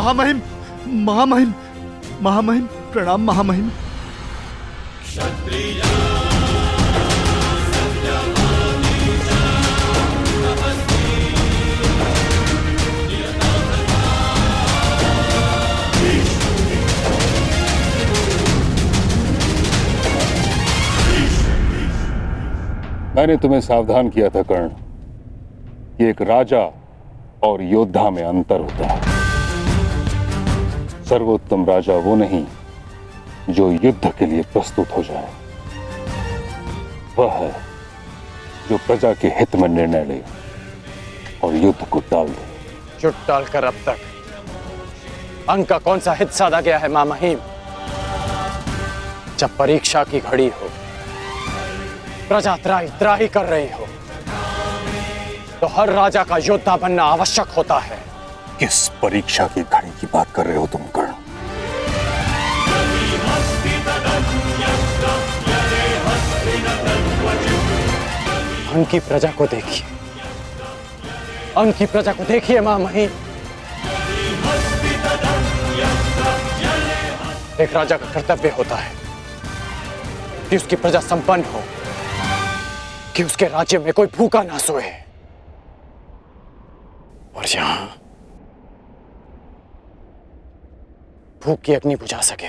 महामहिम, महामहिम, महामहिम, प्रणाम महामहिम। मैंने तुम्हें सावधान किया था कर्ण कि एक राजा और योद्धा में अंतर होता है। सर्वोत्तम राजा वो नहीं जो युद्ध के लिए प्रस्तुत हो जाए, वह है जो प्रजा के हित में निर्णय ले और युद्ध को टाल दे। युद्ध टालकर अब तक अंग का कौन सा हित साधा गया है महामहिम? जब परीक्षा की घड़ी हो, प्रजा त्राही त्राही कर रही हो, तो हर राजा का योद्धा बनना आवश्यक होता है। किस परीक्षा की घड़ी की बात कर रहे हो तुम कर्ण? अंग की प्रजा को देखिए, अंग की प्रजा को देखिए महामहिम। एक राजा का कर्तव्य होता है कि उसकी प्रजा संपन्न हो, कि उसके राज्य में कोई भूखा ना सोए। और यहां भूख की अग्नि बुझा सके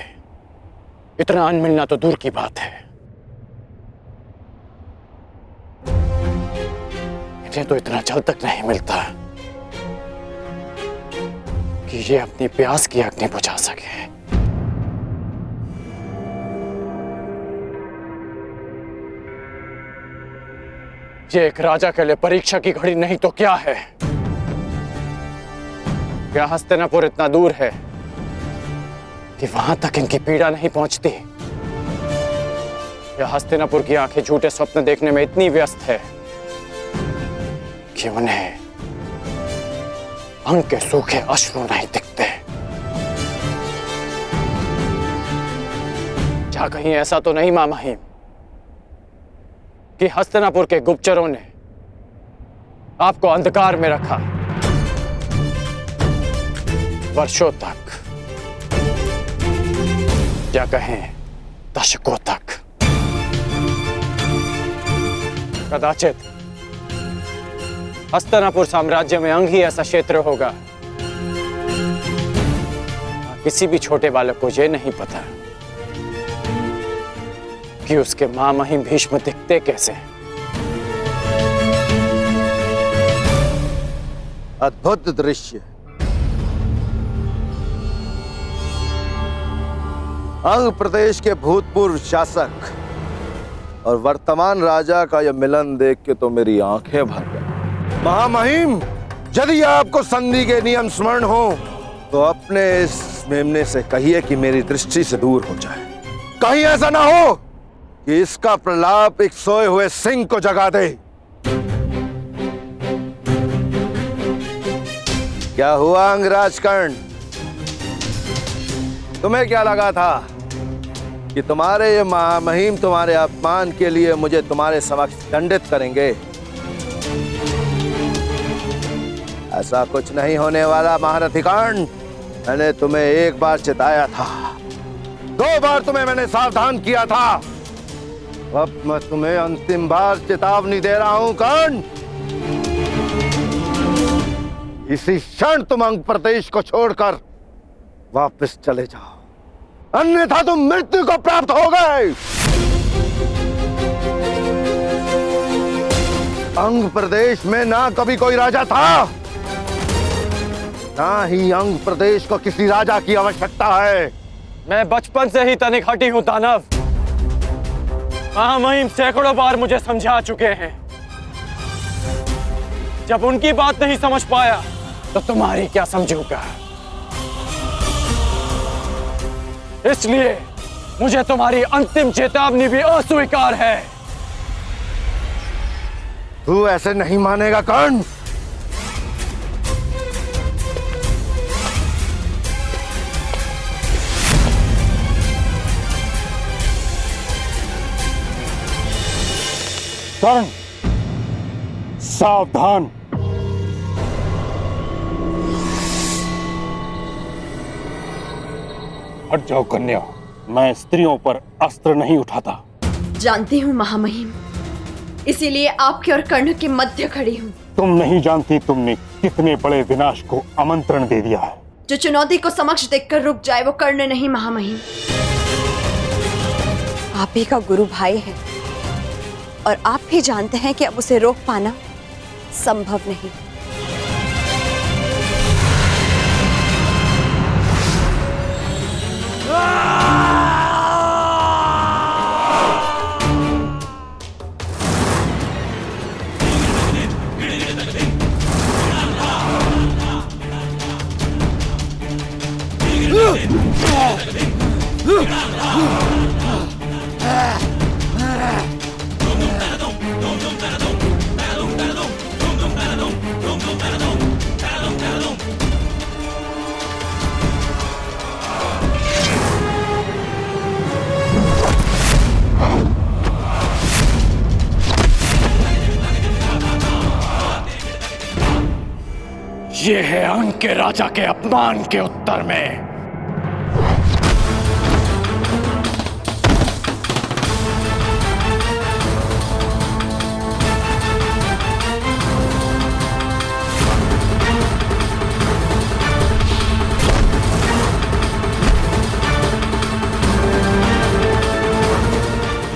इतना अन्न मिलना तो दूर की बात है। इन्हें तो इतना जल तक नहीं मिलता कि ये अपनी प्यास की अग्नि बुझा सके। ये एक राजा के लिए परीक्षा की घड़ी नहीं तो क्या है? क्या हस्तिनापुर इतना दूर है कि वहां तक इनकी पीड़ा नहीं पहुंचती? या हस्तिनापुर की आंखें झूठे स्वप्न देखने में इतनी व्यस्त है कि उन्हें अंग के सूखे अश्रु नहीं दिखते? क्या कहीं ऐसा तो नहीं महामहिम कि हस्तिनापुर के गुप्तचरों ने आपको अंधकार में रखा वर्षों तक, या कहें दशकों तक? कदाचित हस्तिनापुर साम्राज्य में अंग ही ऐसा क्षेत्र होगा, किसी भी छोटे बालक को यह नहीं पता कि उसके महामहिम भीष्म दिखते कैसे। अद्भुत दृश्य। अंग प्रदेश के भूतपूर्व शासक और वर्तमान राजा का यह मिलन देख के तो मेरी आंखें भर गई। महामहिम, यदि आपको संधि के नियम स्मरण हो तो अपने इस मेमने से कहिए कि मेरी दृष्टि से दूर हो जाए। कहीं ऐसा ना हो कि इसका प्रलाप एक सोए हुए सिंह को जगा दे। क्या हुआ अंगराज कर्ण? तुम्हें क्या लगा था कि तुम्हारे ये महामहिम तुम्हारे अपमान के लिए मुझे तुम्हारे समक्ष दंडित करेंगे? ऐसा कुछ नहीं होने वाला महारथी कर्ण। मैंने तुम्हें एक बार चिताया था, 2 बार तुम्हें मैंने सावधान किया था, अब मैं तुम्हें अंतिम बार चेतावनी दे रहा हूं कर्ण। इसी क्षण तुम अंग प्रदेश को छोड़कर वापस चले जाओ, अन्यथा तुम मृत्यु को प्राप्त हो गए। अंग प्रदेश में ना कभी कोई राजा था, ना ही अंग प्रदेश को किसी राजा की आवश्यकता है। मैं बचपन से ही तनिक हटी हूं दानव। महामहिम सैकड़ों बार मुझे समझा चुके हैं। जब उनकी बात नहीं समझ पाया तो तुम्हारी क्या समझूंगा? इसलिए मुझे तुम्हारी अंतिम चेतावनी भी अस्वीकार है। तू ऐसे नहीं मानेगा कर्ण। कर्ण, सावधान। हट जाओ कन्या। मैं स्त्रियों पर अस्त्र नहीं उठाता। जानती हूँ महामहिम, इसीलिए आपके और कर्ण के मध्य खड़ी हूँ। तुम नहीं जानती तुमने कितने बड़े विनाश को आमंत्रण दे दिया है। जो चुनौती को समक्ष देखकर रुक जाए वो कर्ण नहीं महामहिम। आप ही का गुरु भाई है और आप भी जानते हैं कि अब उसे रोक पाना संभव नहीं। ये है अंग के राजा के अपमान के उत्तर में।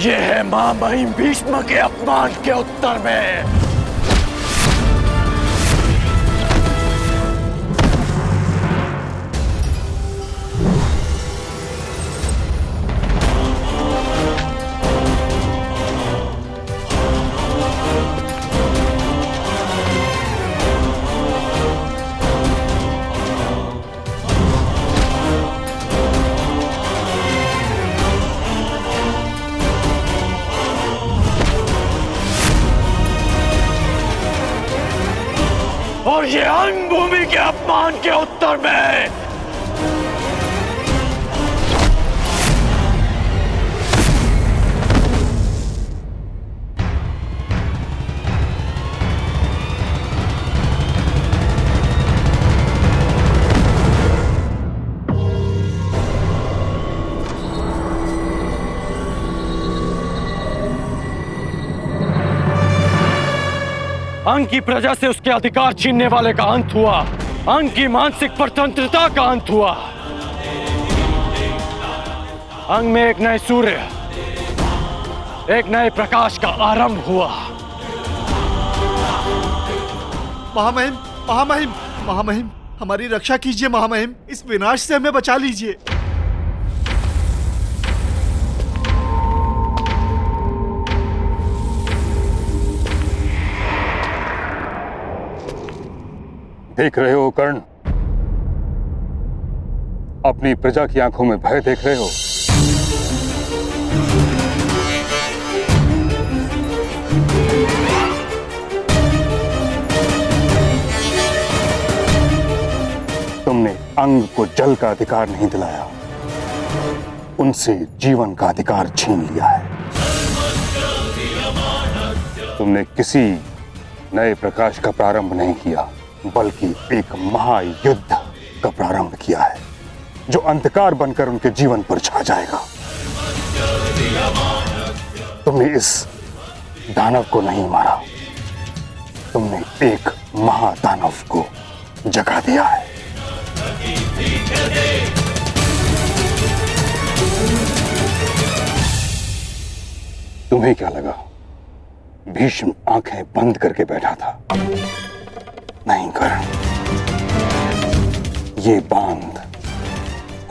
ये है महामहिम भीष्म के अपमान के उत्तर में। और ये अंग भूमि के अपमान के उत्तर में। अंग की प्रजा से उसके अधिकार छीनने वाले का अंत हुआ। अंग की मानसिक स्वतंत्रता का अंत हुआ। अंग में एक नए सूर्य, एक नए प्रकाश का आरंभ हुआ। महामहिम, महामहिम, महामहिम, हमारी रक्षा कीजिए महामहिम। इस विनाश से हमें बचा लीजिए। देख रहे हो कर्ण, अपनी प्रजा की आंखों में भय देख रहे हो। तुमने अंग को जल का अधिकार नहीं दिलाया, उनसे जीवन का अधिकार छीन लिया है। तुमने किसी नए प्रकाश का प्रारंभ नहीं किया, बल्कि एक महायुद्ध का प्रारंभ किया है जो अंधकार बनकर उनके जीवन पर छा जाएगा। तुमने इस दानव को नहीं मारा, तुमने एक महादानव को जगा दिया है। तुम्हें क्या लगा भीष्म आंखें बंद करके बैठा था? नहीं कर्ण, ये बांध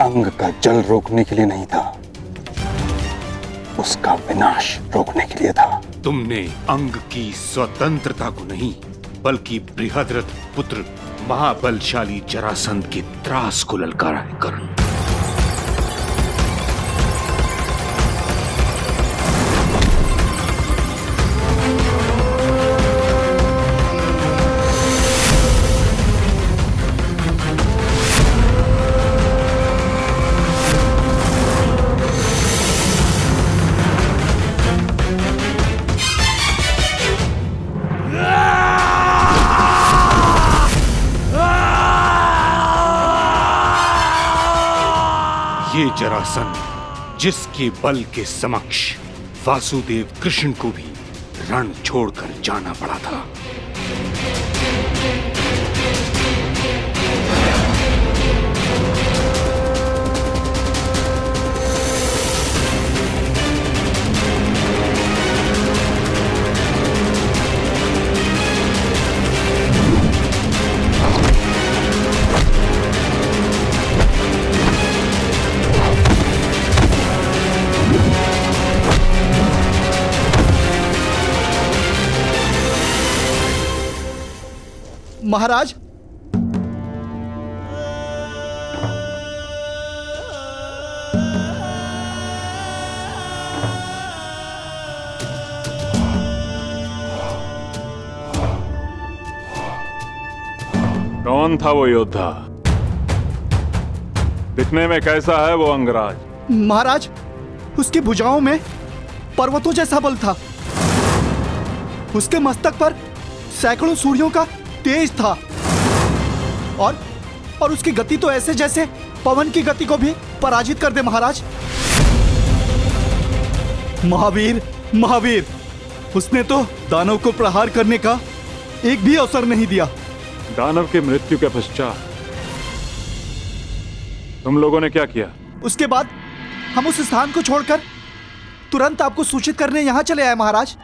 अंग का जल रोकने के लिए नहीं था, उसका विनाश रोकने के लिए था। तुमने अंग की स्वतंत्रता को नहीं, बल्कि बृहद्रथ पुत्र महाबलशाली जरासंध के त्रास को ललकारा है कर्ण। ये जरासंध जिसके बल के समक्ष वासुदेव कृष्ण को भी रण छोड़कर जाना पड़ा था। महाराज, कौन था वो योद्धा? दिखने में कैसा है वो अंगराज? महाराज, उसकी भुजाओं में पर्वतों जैसा बल था। उसके मस्तक पर सैकड़ों सूर्यों का तेज था और उसकी गति तो ऐसे जैसे पवन की गति को भी पराजित कर दे। महाराज, महावीर, महावीर, उसने तो दानव को प्रहार करने का एक भी अवसर नहीं दिया। दानव की मृत्यु के पश्चात तुम लोगों ने क्या किया? उसके बाद हम उस स्थान को छोड़कर तुरंत आपको सूचित करने यहां चले आए। महाराज,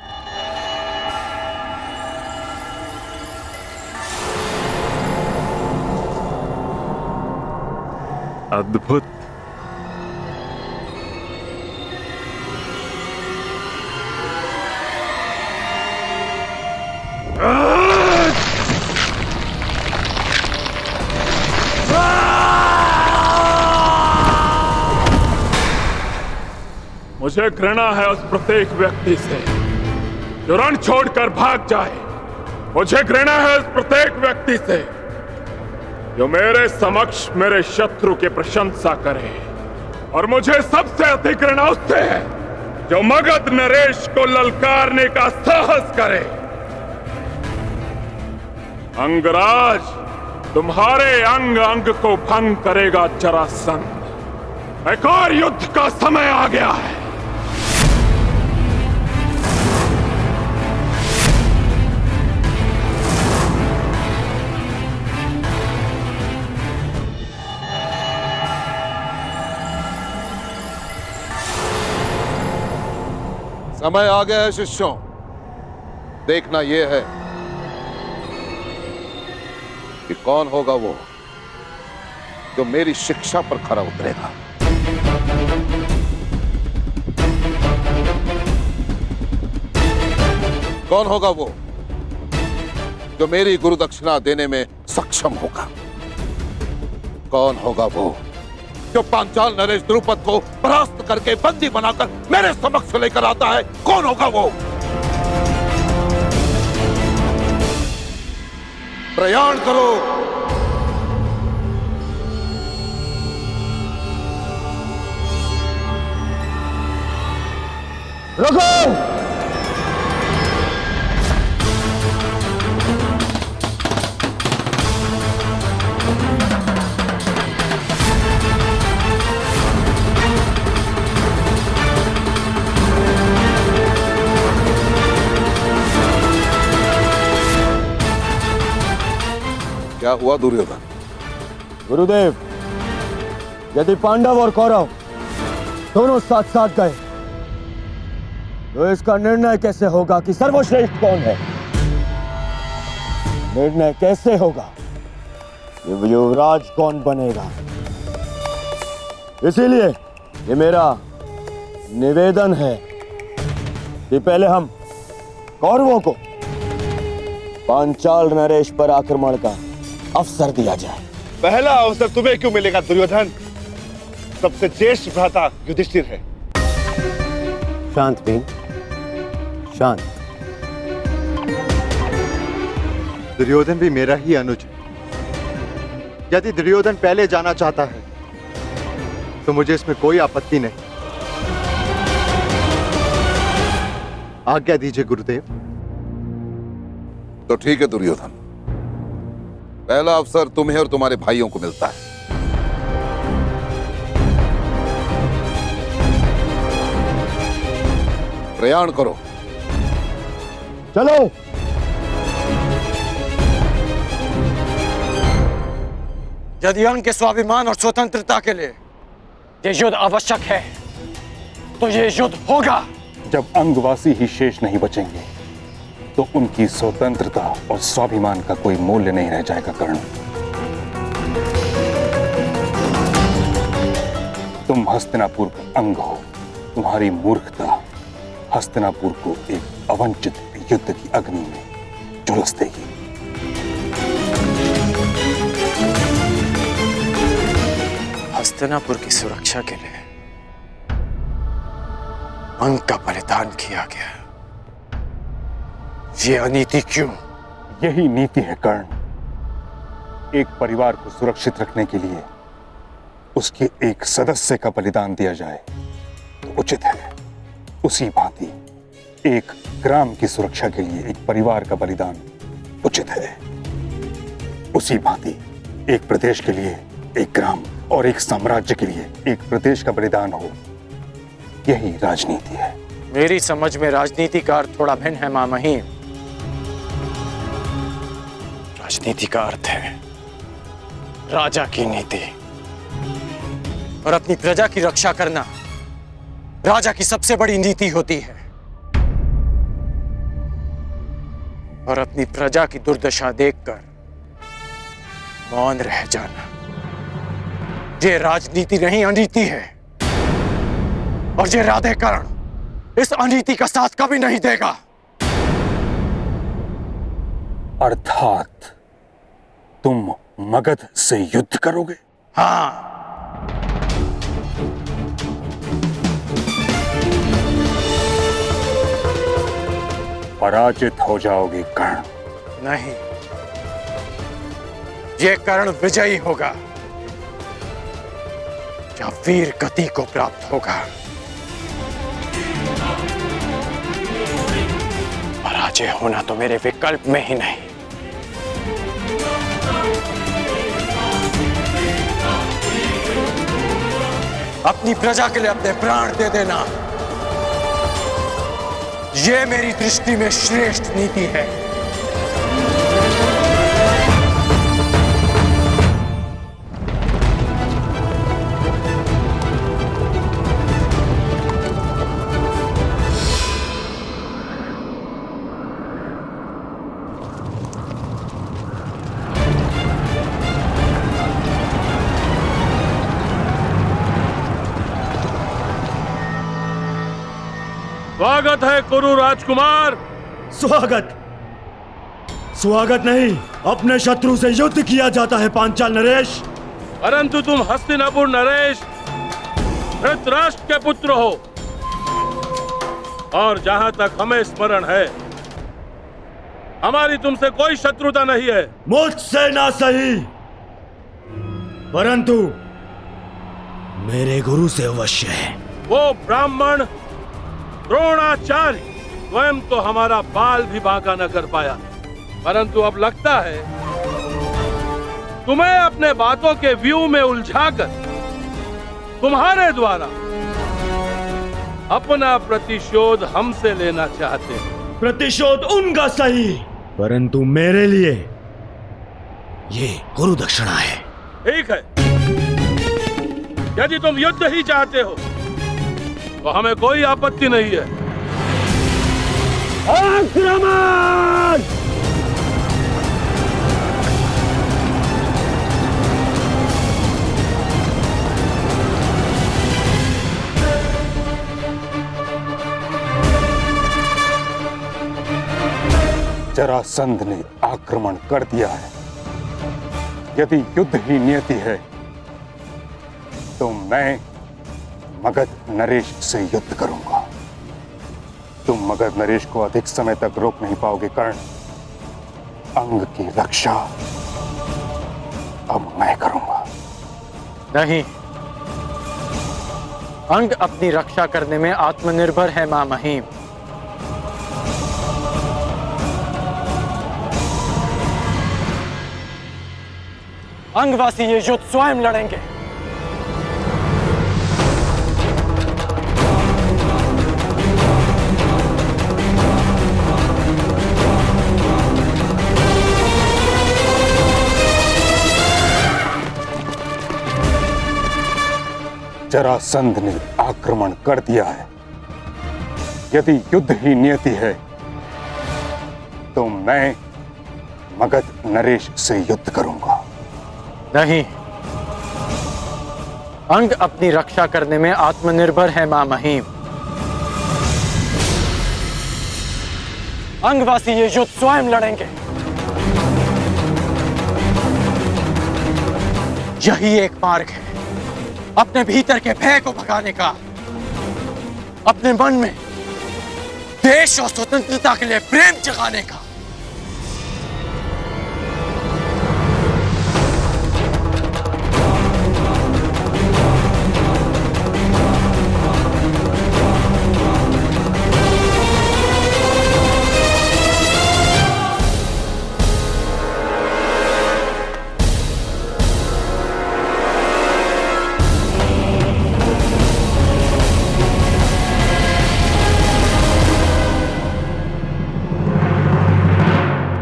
अद्भुत। मुझे घृणा है उस प्रत्येक व्यक्ति से जो रण छोड़कर भाग जाए। मुझे घृणा है उस प्रत्येक व्यक्ति से जो मेरे समक्ष मेरे शत्रु की प्रशंसा करे, और मुझे सबसे अधिक घृणा उससे है जो मगध नरेश को ललकारने का साहस करे। अंगराज, तुम्हारे अंग अंग को भंग करेगा जरासंध। एक और युद्ध का समय आ गया है। समय आ गया है शिष्यों। देखना यह है कि कौन होगा वो जो मेरी शिक्षा पर खरा उतरेगा। कौन होगा वो जो मेरी गुरु दक्षिणा देने में सक्षम होगा। कौन होगा वो जो पांचाल नरेश द्रुपद को परास्त करके बंदी बनाकर मेरे समक्ष लेकर आता है। कौन होगा वो? प्रयाण करो। रुको! क्या हुआ दुर्योधन? गुरुदेव, यदि पांडव और कौरव दोनों साथ साथ गए तो इसका निर्णय कैसे होगा कि सर्वश्रेष्ठ कौन है? निर्णय कैसे होगा कि युवराज कौन बनेगा? इसीलिए ये मेरा निवेदन है कि पहले हम कौरवों को पांचाल नरेश पर आक्रमण का अवसर दिया जाए। पहला अवसर तुम्हें क्यों मिलेगा दुर्योधन? सबसे ज्येष्ठ भ्राता युधिष्ठिर है। शांत भीम, शांत। दुर्योधन भी मेरा ही अनुज है। यदि दुर्योधन पहले जाना चाहता है तो मुझे इसमें कोई आपत्ति नहीं। आज्ञा दीजिए गुरुदेव। तो ठीक है दुर्योधन, पहला अवसर तुम्हें और तुम्हारे भाइयों को मिलता है। प्रयाण करो। चलो। यदि अंग के स्वाभिमान और स्वतंत्रता के लिए ये युद्ध आवश्यक है तो ये युद्ध होगा। जब अंगवासी ही शेष नहीं बचेंगे तो उनकी स्वतंत्रता और स्वाभिमान का कोई मूल्य नहीं रह जाएगा कर्ण। तुम हस्तिनापुर का अंग हो। तुम्हारी मूर्खता हस्तिनापुर को एक अवंचित युद्ध की अग्नि में झुलस देगी। हस्तिनापुर की सुरक्षा के लिए अंग का बलिदान किया गया। ये अनीति क्यों? यही नीति है कर्ण। एक परिवार को सुरक्षित रखने के लिए उसके एक सदस्य का बलिदान दिया जाए तो उचित है। उसी भांति एक ग्राम की सुरक्षा के लिए एक परिवार का बलिदान उचित है। उसी भांति एक प्रदेश के लिए एक ग्राम और एक साम्राज्य के लिए एक प्रदेश का बलिदान हो। यही राजनीति है। मेरी समझ में राजनीति का अर्थ थोड़ा भिन्न है मां महिम। राजनीति का अर्थ है राजा की नीति और अपनी प्रजा की रक्षा करना राजा की सबसे बड़ी नीति होती है। और अपनी प्रजा की दुर्दशा देखकर मौन रह जाना ये राजनीति नहीं अनीति है। और ये राधे कर्ण इस अनीति का साथ कभी नहीं देगा। अर्थात तुम मगध से युद्ध करोगे? हाँ, पराजित हो जाओगे कर्ण। नहीं, ये कर्ण विजयी होगा या वीर गति को प्राप्त होगा। पराजय होना तो मेरे विकल्प में ही नहीं। अपनी प्रजा के लिए अपने प्राण दे देना ये मेरी दृष्टि में श्रेष्ठ नीति है। स्वागत है कुरु राजकुमार। स्वागत स्वागत नहीं, अपने शत्रु से युद्ध किया जाता है पांचाल नरेश। परंतु तुम हस्तिनापुर नरेश धृतराष्ट्र के पुत्र हो और जहां तक हमें स्मरण है हमारी तुमसे कोई शत्रुता नहीं है। मुझसे ना सही परंतु मेरे गुरु से अवश्य है। वो ब्राह्मण द्रोणाचार्य स्वयं तो हमारा बाल भी बांका न कर पाया, परंतु अब लगता है तुम्हें अपने बातों के व्यू में उलझाकर तुम्हारे द्वारा अपना प्रतिशोध हमसे लेना चाहते हैं। प्रतिशोध उनका सही, परंतु मेरे लिए ये गुरु दक्षिणा है। ठीक है, यदि तुम युद्ध ही चाहते हो तो हमें कोई आपत्ति नहीं है। आक्रमण! जरासंध ने आक्रमण कर दिया है। यदि युद्ध ही नियति है तो मैं मगध नरेश से युद्ध करूंगा। तुम मगध नरेश को अधिक समय तक रोक नहीं पाओगे कर्ण। अंग की रक्षा अब मैं करूंगा। नहीं, अंग अपनी रक्षा करने में आत्मनिर्भर है मां महिम। अंगवासी ये युद्ध स्वयं लड़ेंगे। जरासंध ने आक्रमण कर दिया है। यदि युद्ध ही नियति है तो मैं मगध नरेश से युद्ध करूंगा। नहीं, अंग अपनी रक्षा करने में आत्मनिर्भर है मां महिम। अंगवासी ये युद्ध स्वयं लड़ेंगे। यही एक मार्ग है अपने भीतर के भय को भगाने का, अपने मन में देश और स्वतंत्रता के लिए प्रेम जगाने का।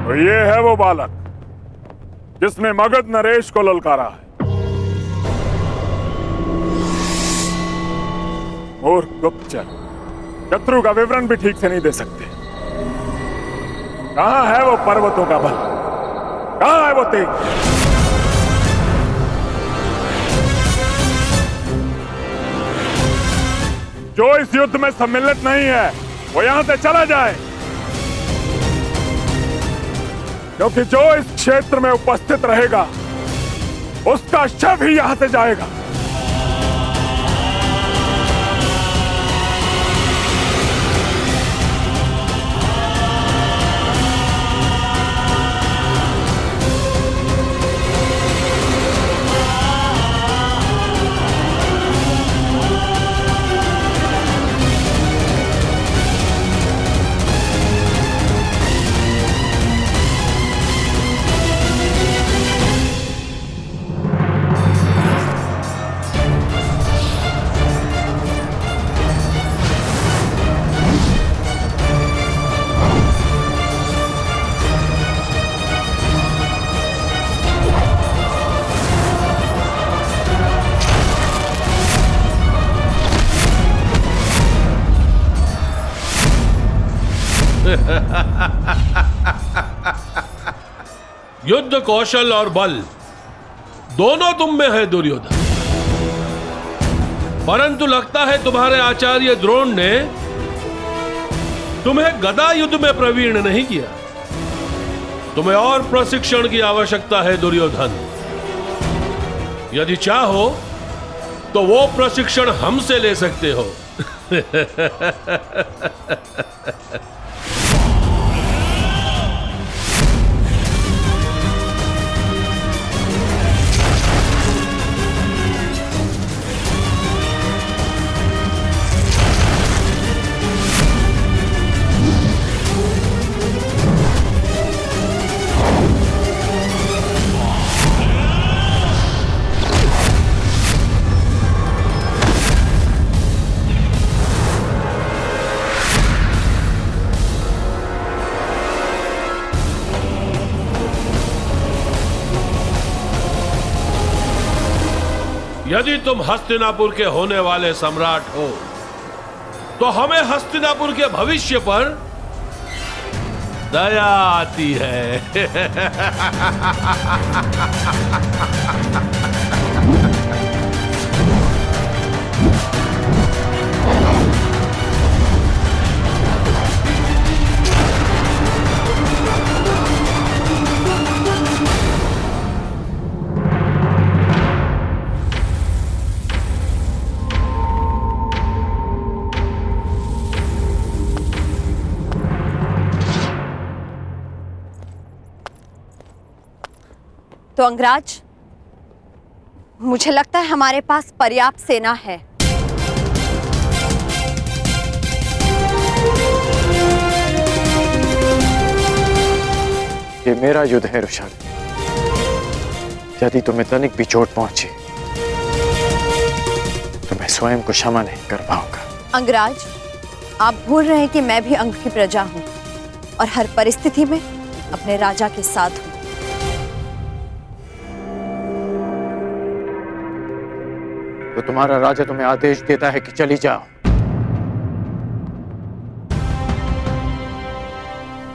तो ये है वो बालक जिसने मगध नरेश को ललकारा है। मूर्ख गुप्तचर, शत्रु का विवरण भी ठीक से नहीं दे सकते। कहां है वो पर्वतों का बल? कहां है वो तेज? जो इस युद्ध में सम्मिलित नहीं है वो यहां से चला जाए, क्योंकि जो इस क्षेत्र में उपस्थित रहेगा उसका शव ही यहां से जाएगा। युद्ध कौशल और बल दोनों तुम में है दुर्योधन, परंतु लगता है तुम्हारे आचार्य द्रोण ने तुम्हें गदा युद्ध में प्रवीण नहीं किया। तुम्हें और प्रशिक्षण की आवश्यकता है दुर्योधन। यदि चाहो तो वो प्रशिक्षण हमसे ले सकते हो। यदि तुम हस्तिनापुर के होने वाले सम्राट हो तो हमें हस्तिनापुर के भविष्य पर दया आती है। तो अंगराज, मुझे लगता है हमारे पास पर्याप्त सेना है। ये मेरा युद्ध है रुशाल। यदि तुम्हें तनिक भी चोट पहुंची तो मैं स्वयं को क्षमा नहीं कर पाऊंगा। अंगराज, आप भूल रहे हैं कि मैं भी अंग की प्रजा हूं और हर परिस्थिति में अपने राजा के साथ हूं। तो तुम्हारा राजा तुम्हें आदेश देता है कि चली जाओ।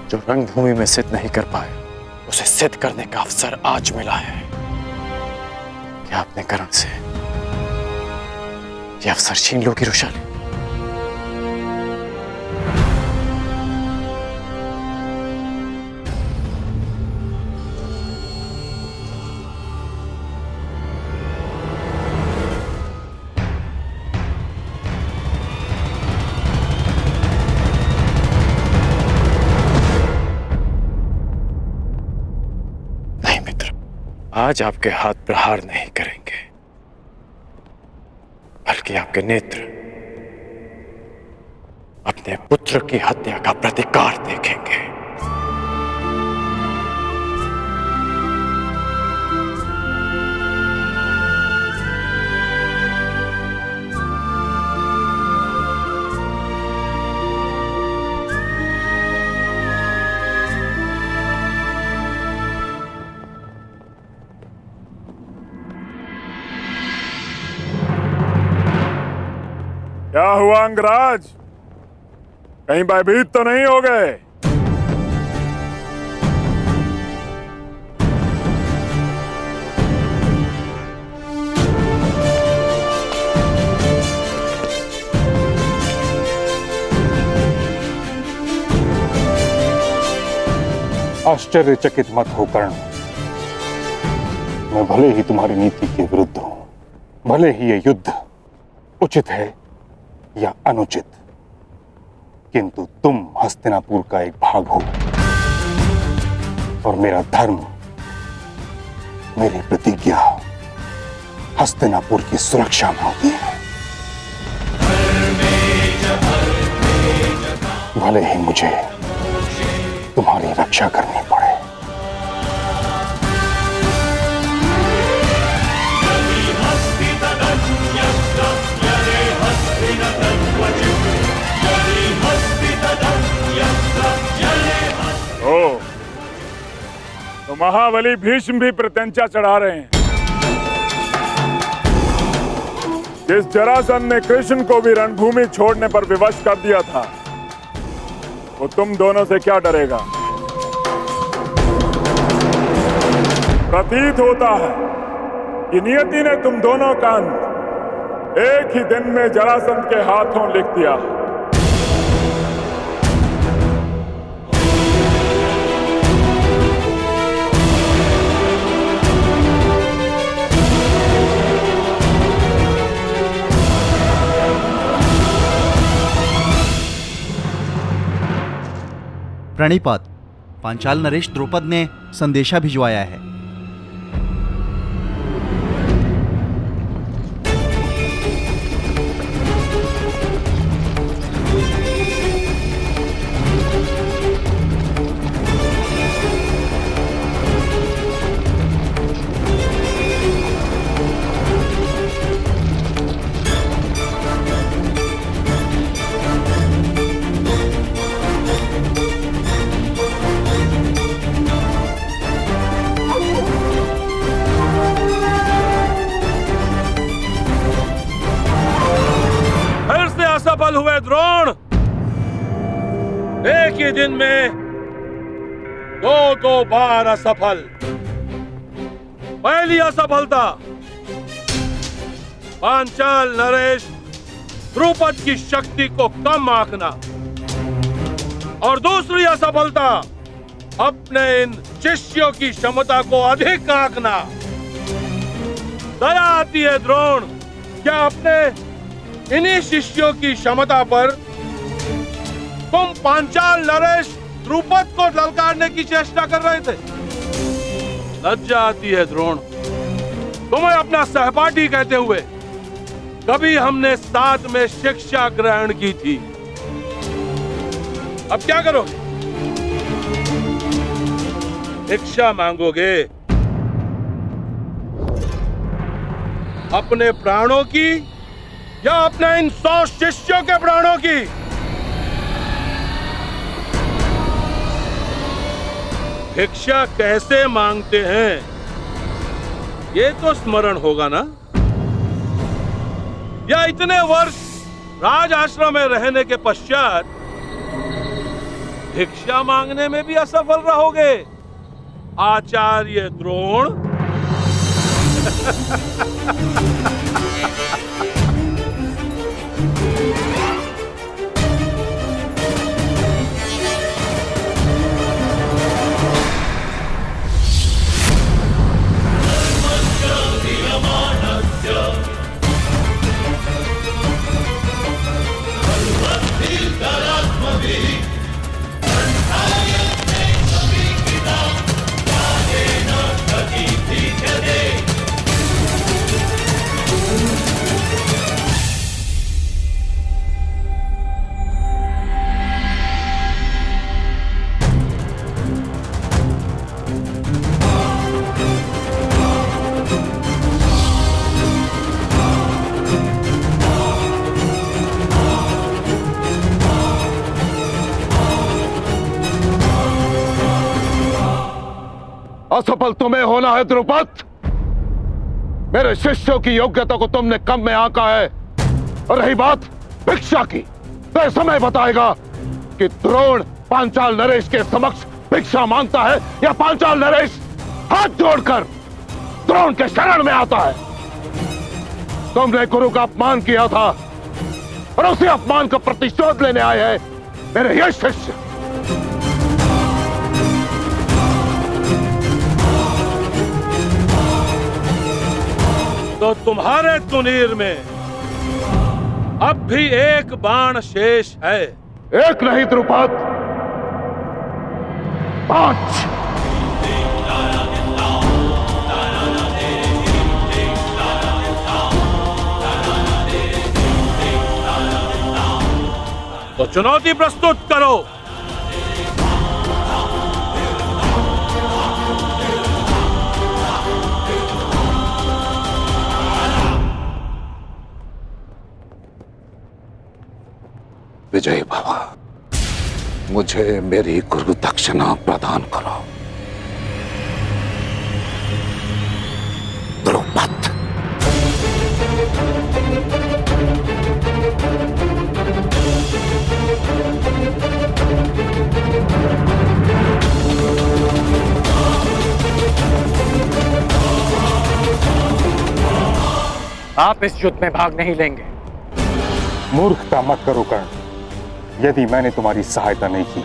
जो रणभूमि में सिद्ध नहीं कर पाए उसे सिद्ध करने का अवसर आज मिला है। क्या अपने कर्ण से ये अवसर छीन लोगी रुशाली? आज आपके हाथ प्रहार नहीं करेंगे, बल्कि आपके नेत्र अपने पुत्र की हत्या का प्रतिकार देखेंगे। क्या हुआ अंगराज, कहीं भयभीत तो नहीं हो गए? आश्चर्यचकित मत हो कर्ण। मैं भले ही तुम्हारी नीति के विरुद्ध हूं, भले ही ये युद्ध उचित है या अनुचित, किंतु तुम हस्तिनापुर का एक भाग हो और मेरा धर्म, मेरी प्रतिज्ञा हस्तिनापुर की सुरक्षा में होती है। भले ही मुझे तुम्हारी रक्षा करनी पड़े। ओ, तो महाबली भीष्म भी प्रत्यंचा चढ़ा रहे हैं। जिस जरासंध ने कृष्ण को भी रणभूमि छोड़ने पर विवश कर दिया था, वो तुम दोनों से क्या डरेगा? प्रतीत होता है कि नियति ने तुम दोनों का अंत एक ही दिन में जरासंध के हाथों लिख दिया। प्रणिपात, पांचाल नरेश द्रुपद ने संदेशा भिजवाया है। असफल हुए द्रोण। एक ही दिन में दो बार असफल। पहली असफलता पांचाल नरेश द्रुपद की शक्ति को कम आंकना, और दूसरी असफलता अपने इन शिष्यों की क्षमता को अधिक आंकना। दया आती है द्रोण, क्या अपने इन्हीं शिष्यों की क्षमता पर तुम पांचाल नरेश द्रुपद को ललकारने की चेष्टा कर रहे थे? लज्जा आती है द्रोण, तुम्हें अपना सहपाठी कहते हुए। कभी हमने साथ में शिक्षा ग्रहण की थी, अब क्या करोगे? भिक्षा मांगोगे? अपने प्राणों की या अपने इन 100 शिष्यों के प्राणों की? भिक्षा कैसे मांगते हैं ये तो स्मरण होगा ना? या इतने वर्ष राज आश्रम में रहने के पश्चात भिक्षा मांगने में भी असफल रहोगे आचार्य द्रोण? असफल तुम्हें होना है द्रुपद। मेरे शिष्यों की योग्यता को तुमने कम में आंका है। और रही बात भिक्षा की, तो समय बताएगा कि द्रोण पांचाल नरेश के समक्ष भिक्षा मांगता है या पांचाल नरेश हाथ जोड़कर द्रोण के शरण में आता है। तुमने गुरु का अपमान किया था और उसी अपमान का प्रतिशोध लेने आए हैं मेरे ये शिष्य। तो तुम्हारे तुनीर में अब भी एक बाण शेष है। एक नहीं द्रुपद, 5। तो चुनौती प्रस्तुत करो। विजय बाबा, मुझे मेरी गुरु दक्षिणा प्रदान करो। द्रुपद। आप इस युद्ध में भाग नहीं लेंगे। मूर्खता मत करो कर्ण। यदि मैंने तुम्हारी सहायता नहीं की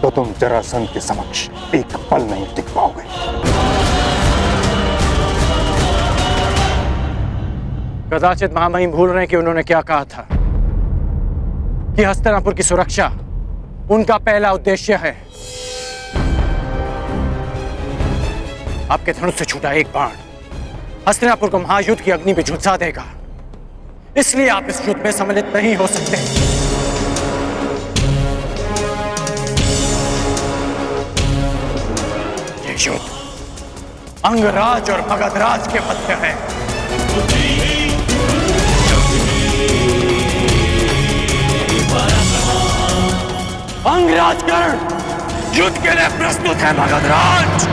तो तुम जरासंध के समक्ष एक पल नहीं टिक पाओगे। कदाचित महामहिम भूल रहे हैं कि उन्होंने क्या कहा था कि हस्तिनापुर की सुरक्षा उनका पहला उद्देश्य है। आपके धनुष से छूटा एक बाण हस्तिनापुर को महायुद्ध की अग्नि में झुलसा देगा। इसलिए आप इस युद्ध में सम्मिलित नहीं हो सकते। युद्ध अंगराज और मगधराज के मध्य है। अंगराज कर्ण युद्ध के लिए प्रस्तुत है मगधराज।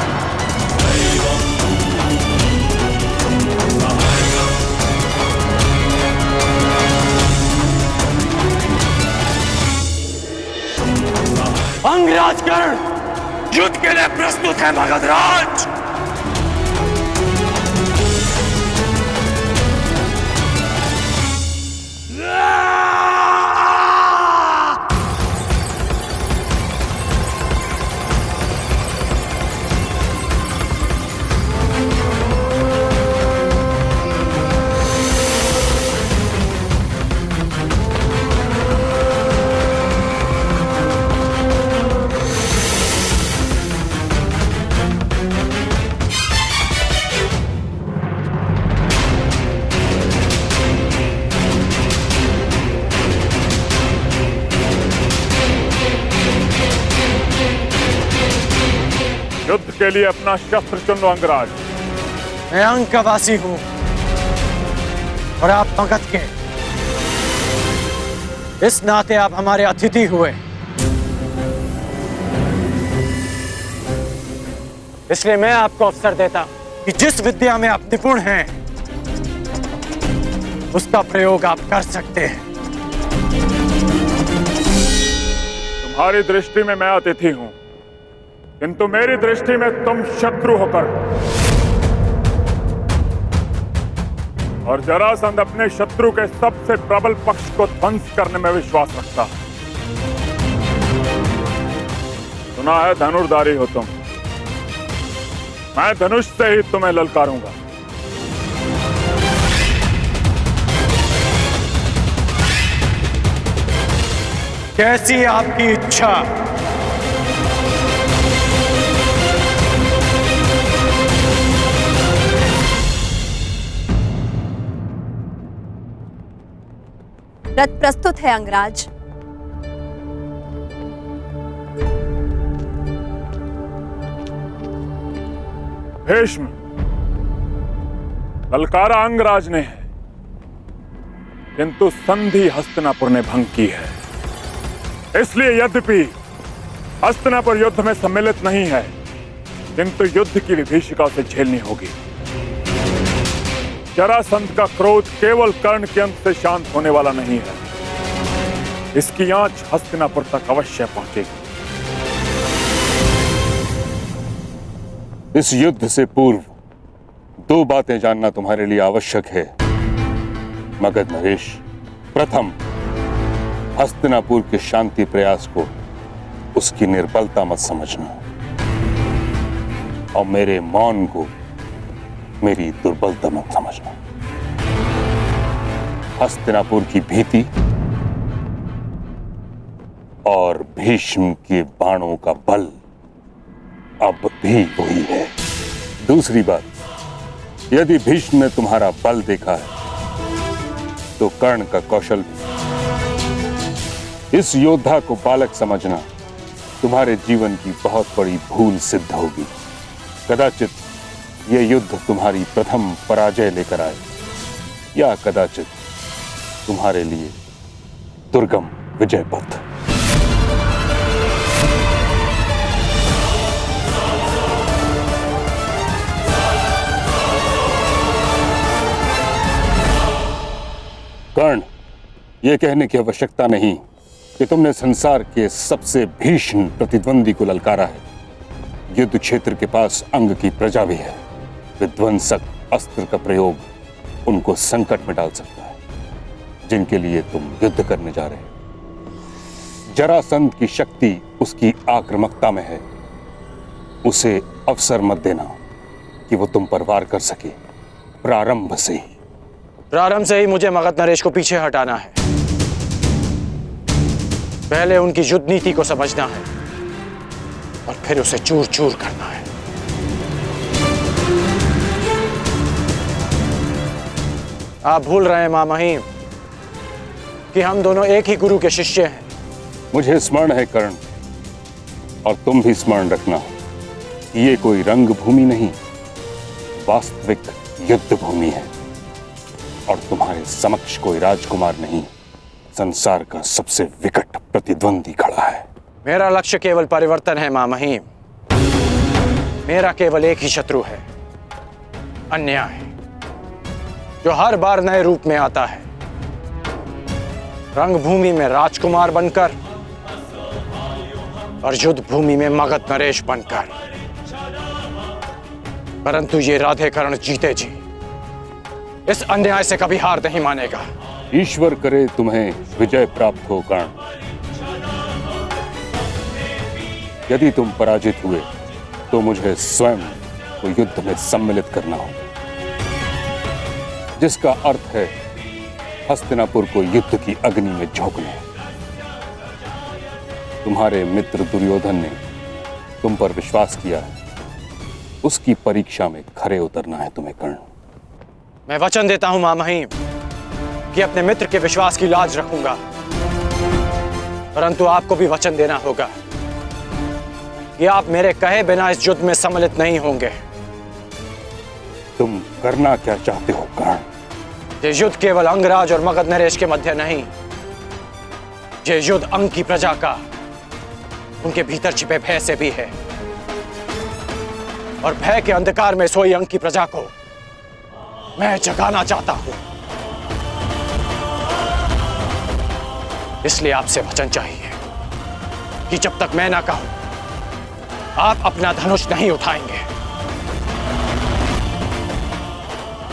अंगराज कर्ण युद्ध के लिए प्रस्तुत है मगधराज। युद्ध के लिए अपना शस्त्र चुन लो अंगराज। मैं अंक का वासी हूं और आप मगध के। इस नाते आप हमारे अतिथि हुए, इसलिए मैं आपको अवसर देता कि जिस विद्या में आप निपुण हैं उसका प्रयोग आप कर सकते हैं। तुम्हारी दृष्टि में मैं अतिथि हूं, किंतु मेरी दृष्टि में तुम शत्रु होकर, और जरासंध अपने शत्रु के सबसे प्रबल पक्ष को ध्वंस करने में विश्वास रखता है। सुना है धनुर्धारी हो तुम, मैं धनुष से ही तुम्हें ललकारूंगा। कैसी आपकी इच्छा। रथ प्रस्तुत है अंगराज। भीष्म, ललकारा अंगराज ने है, किंतु संधि हस्तिनापुर ने भंग की है। इसलिए यद्यपि हस्तिनापुर युद्ध में सम्मिलित नहीं है, किंतु युद्ध की विभीषिका उसे झेलनी होगी। जरासंध का क्रोध केवल कर्ण के अंत से शांत होने वाला नहीं है, इसकी आंच हस्तिनापुर तक अवश्य पहुंचेगी। इस युद्ध से पूर्व दो बातें जानना तुम्हारे लिए आवश्यक है मगध नरेश। प्रथम, हस्तिनापुर के शांति प्रयास को उसकी निर्बलता मत समझना, और मेरे मौन को मेरी दुर्बलता मत समझना। हस्तिनापुर की भीति और भीष्म के बाणों का बल अब भी वही है। दूसरी बात, यदि भीष्म ने तुम्हारा बल देखा है तो कर्ण का कौशल भी। इस योद्धा को बालक समझना तुम्हारे जीवन की बहुत बड़ी भूल सिद्ध होगी। कदाचित यह युद्ध तुम्हारी प्रथम पराजय लेकर आए, या कदाचित तुम्हारे लिए दुर्गम विजय पथ। कर्ण, यह कहने की आवश्यकता नहीं कि तुमने संसार के सबसे भीषण प्रतिद्वंदी को ललकारा है। युद्ध क्षेत्र के पास अंग की प्रजा भी है। विध्वंसक अस्त्र का प्रयोग उनको संकट में डाल सकता है जिनके लिए तुम युद्ध करने जा रहे हो। जरासंध की शक्ति उसकी आक्रामकता में है। उसे अवसर मत देना कि वो तुम पर वार कर सके। प्रारंभ से ही मुझे मगध नरेश को पीछे हटाना है। पहले उनकी युद्ध नीति को समझना है और फिर उसे चूर चूर करना है। आप भूल रहे हैं मां महिम कि हम दोनों एक ही गुरु के शिष्य हैं। मुझे स्मरण है कर्ण, और तुम भी स्मरण रखना कि ये कोई रंग भूमि नहीं, वास्तविक युद्ध भूमि है। और तुम्हारे समक्ष कोई राजकुमार नहीं, संसार का सबसे विकट प्रतिद्वंदी खड़ा है। मेरा लक्ष्य केवल परिवर्तन है मां महिम। मेरा केवल एक ही शत्रु है, अन्याय, जो हर बार नए रूप में आता है। रंगभूमि में राजकुमार बनकर और युद्ध भूमि में मगध नरेश बनकर। परंतु ये राधेकर्ण जीते जी इस अन्याय से कभी हार नहीं मानेगा। ईश्वर करे तुम्हें विजय प्राप्त हो कर्ण। यदि तुम पराजित हुए तो मुझे स्वयं को युद्ध में सम्मिलित करना होगा, जिसका अर्थ है हस्तिनापुर को युद्ध की अग्नि में झोंकना। तुम्हारे मित्र दुर्योधन ने तुम पर विश्वास किया है, उसकी परीक्षा में खरे उतरना है तुम्हें कर्ण। मैं वचन देता हूं मां महिम कि अपने मित्र के विश्वास की लाज रखूंगा, परंतु आपको भी वचन देना होगा कि आप मेरे कहे बिना इस युद्ध में सम्मिलित नहीं होंगे। तुम करना क्या चाहते हो कर्ण? ये युद्ध केवल अंगराज और मगध नरेश के मध्य नहीं, ये युद्ध अंग की प्रजा का, उनके भीतर छिपे भय से भी है। और भय के अंधकार में सोई अंग की प्रजा को मैं जगाना चाहता हूं। इसलिए आपसे वचन चाहिए कि जब तक मैं ना कहूं आप अपना धनुष नहीं उठाएंगे।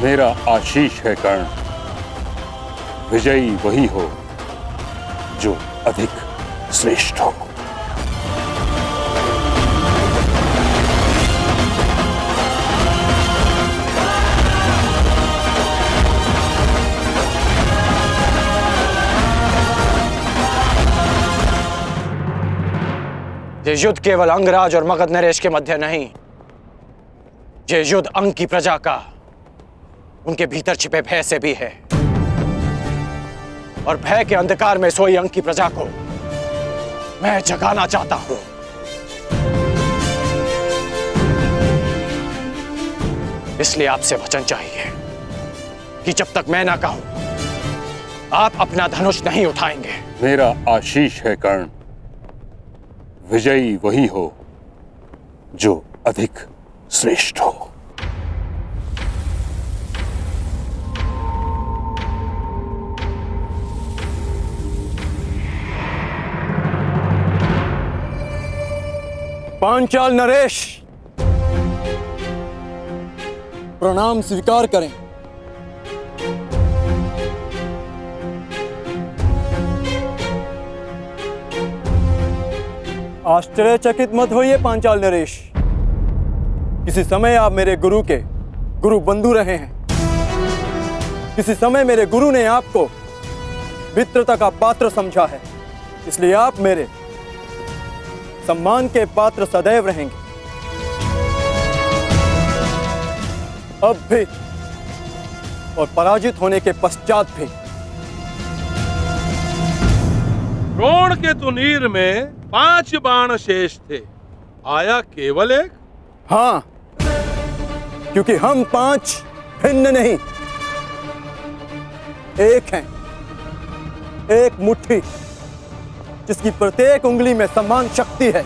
मेरा आशीष है कर्ण, विजयी वही हो जो अधिक श्रेष्ठ हो। ये युद्ध केवल अंगराज और मगध नरेश के मध्य नहीं, ये युद्ध अंग की प्रजा का उनके भीतर छिपे भय से भी है। और भय के अंधकार में सोई अंग की प्रजा को मैं जगाना चाहता हूं। इसलिए आपसे वचन चाहिए कि जब तक मैं ना कहूं आप अपना धनुष नहीं उठाएंगे। मेरा आशीष है कर्ण, विजयी वही हो जो अधिक श्रेष्ठ हो। पांचाल नरेश, प्रणाम स्वीकार करें। आश्चर्यचकित मत होइए पांचाल नरेश, किसी समय आप मेरे गुरु के गुरु बंधु रहे हैं। किसी समय मेरे गुरु ने आपको मित्रता का पात्र समझा है, इसलिए आप मेरे सम्मान के पात्र सदैव रहेंगे। अब भी और पराजित होने के पश्चात भी। द्रोण के तुनीर में 5 बाण शेष थे, आया केवल एक। हाँ, क्योंकि हम 5 भिन्न नहीं, एक हैं, एक मुट्ठी जिसकी प्रत्येक उंगली में समान शक्ति है।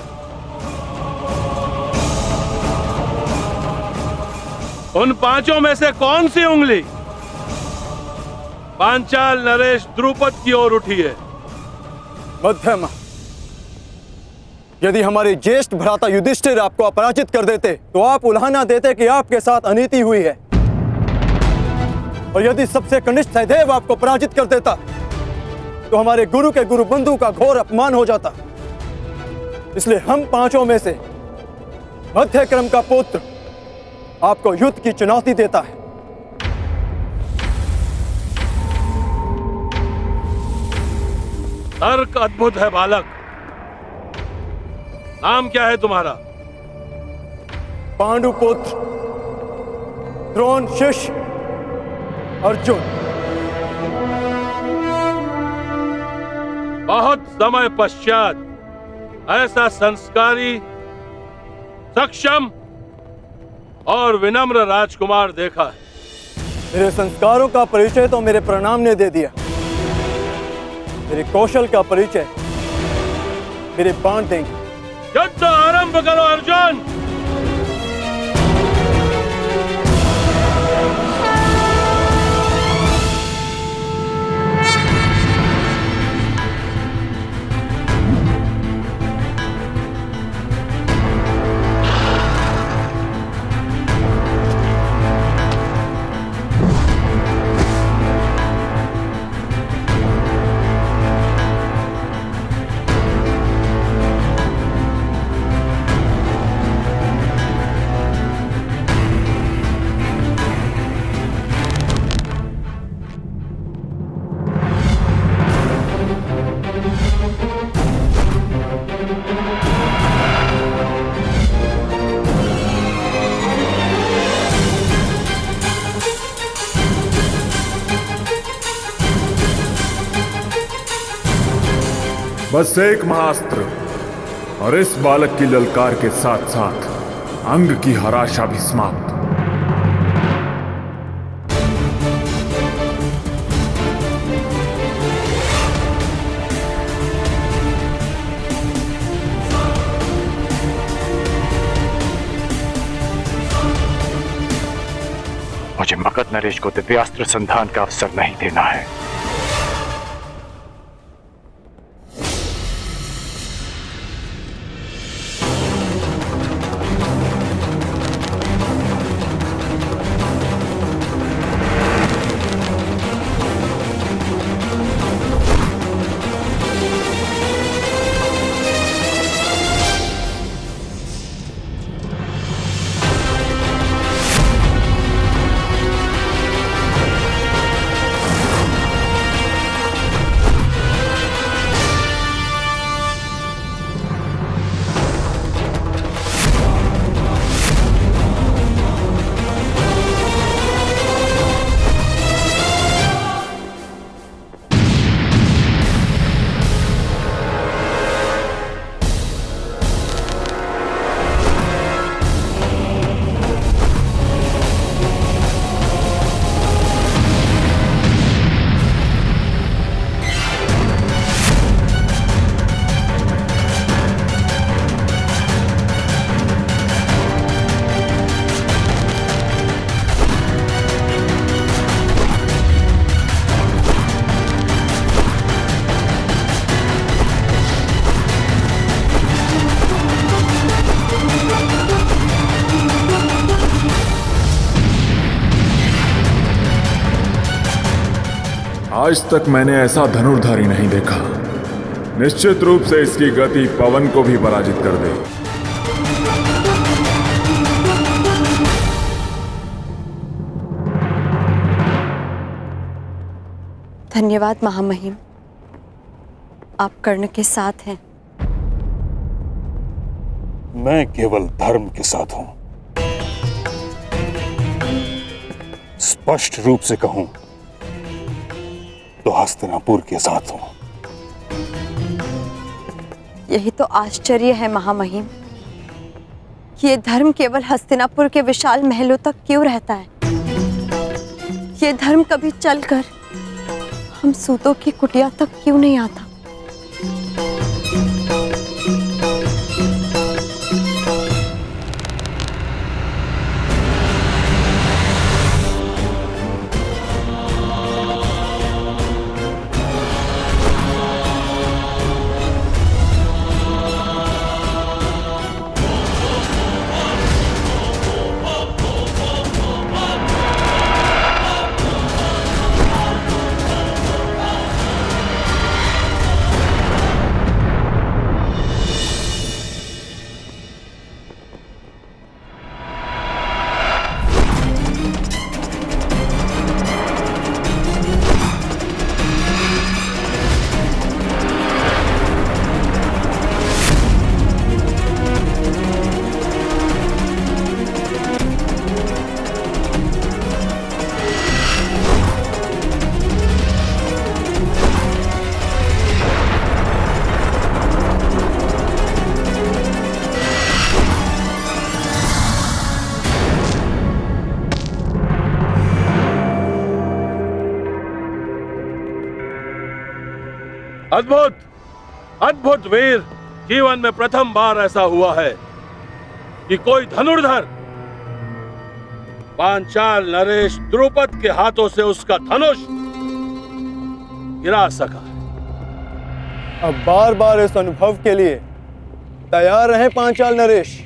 उन 5 में से कौन सी उंगली पांचाल नरेश द्रुपद की ओर उठी है? मध्यमा। यदि हमारे ज्येष्ठ भ्राता युधिष्ठिर आपको अपराजित कर देते तो आप उल्हाना देते कि आपके साथ अनीति हुई है, और यदि सबसे कनिष्ठ सहदेव आपको पराजित कर देता तो हमारे गुरु के गुरु बंधु का घोर अपमान हो जाता। इसलिए हम 5 में से मध्य क्रम का पुत्र आपको युद्ध की चुनौती देता है। तर्क अद्भुत है बालक। नाम क्या है तुम्हारा? पांडुपुत्र द्रोण शिष्य अर्जुन। बहुत समय पश्चात ऐसा संस्कारी, सक्षम और विनम्र राजकुमार देखा है। मेरे संस्कारों का परिचय तो मेरे प्रणाम ने दे दिया, मेरे कौशल का परिचय मेरे बाण देंगे। युद्ध आरंभ करो अर्जुन। बस एक महाअस्त्र और इस बालक की ललकार के साथ साथ अंग की हर आशा भी समाप्त। मुझे मगध नरेश को दिव्यास्त्र संधान का अवसर नहीं देना है। आज तक मैंने ऐसा धनुर्धारी नहीं देखा। निश्चित रूप से इसकी गति पवन को भी पराजित कर दे। धन्यवाद महामहिम, आप कर्ण के साथ हैं। मैं केवल धर्म के साथ हूं। स्पष्ट रूप से कहूं तो हस्तिनापुर के साथ हूं। यही तो आश्चर्य है महामहिम कि ये धर्म केवल हस्तिनापुर के विशाल महलों तक क्यों रहता है। ये धर्म कभी चलकर हम सूतों की कुटिया तक क्यों नहीं आता। अद्भुत, अद्भुत वीर। जीवन में प्रथम बार ऐसा हुआ है कि कोई धनुर्धर पांचाल नरेश द्रुपद के हाथों से उसका धनुष गिरा सका। अब बार बार इस अनुभव के लिए तैयार रहें पांचाल नरेश।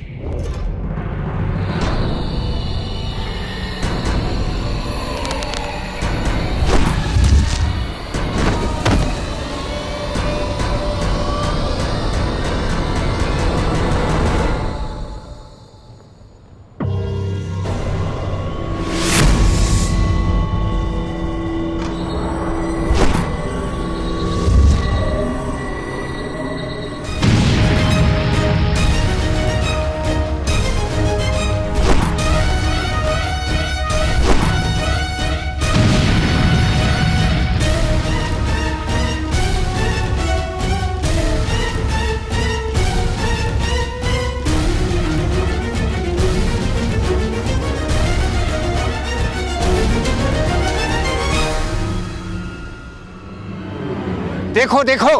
देखो देखो,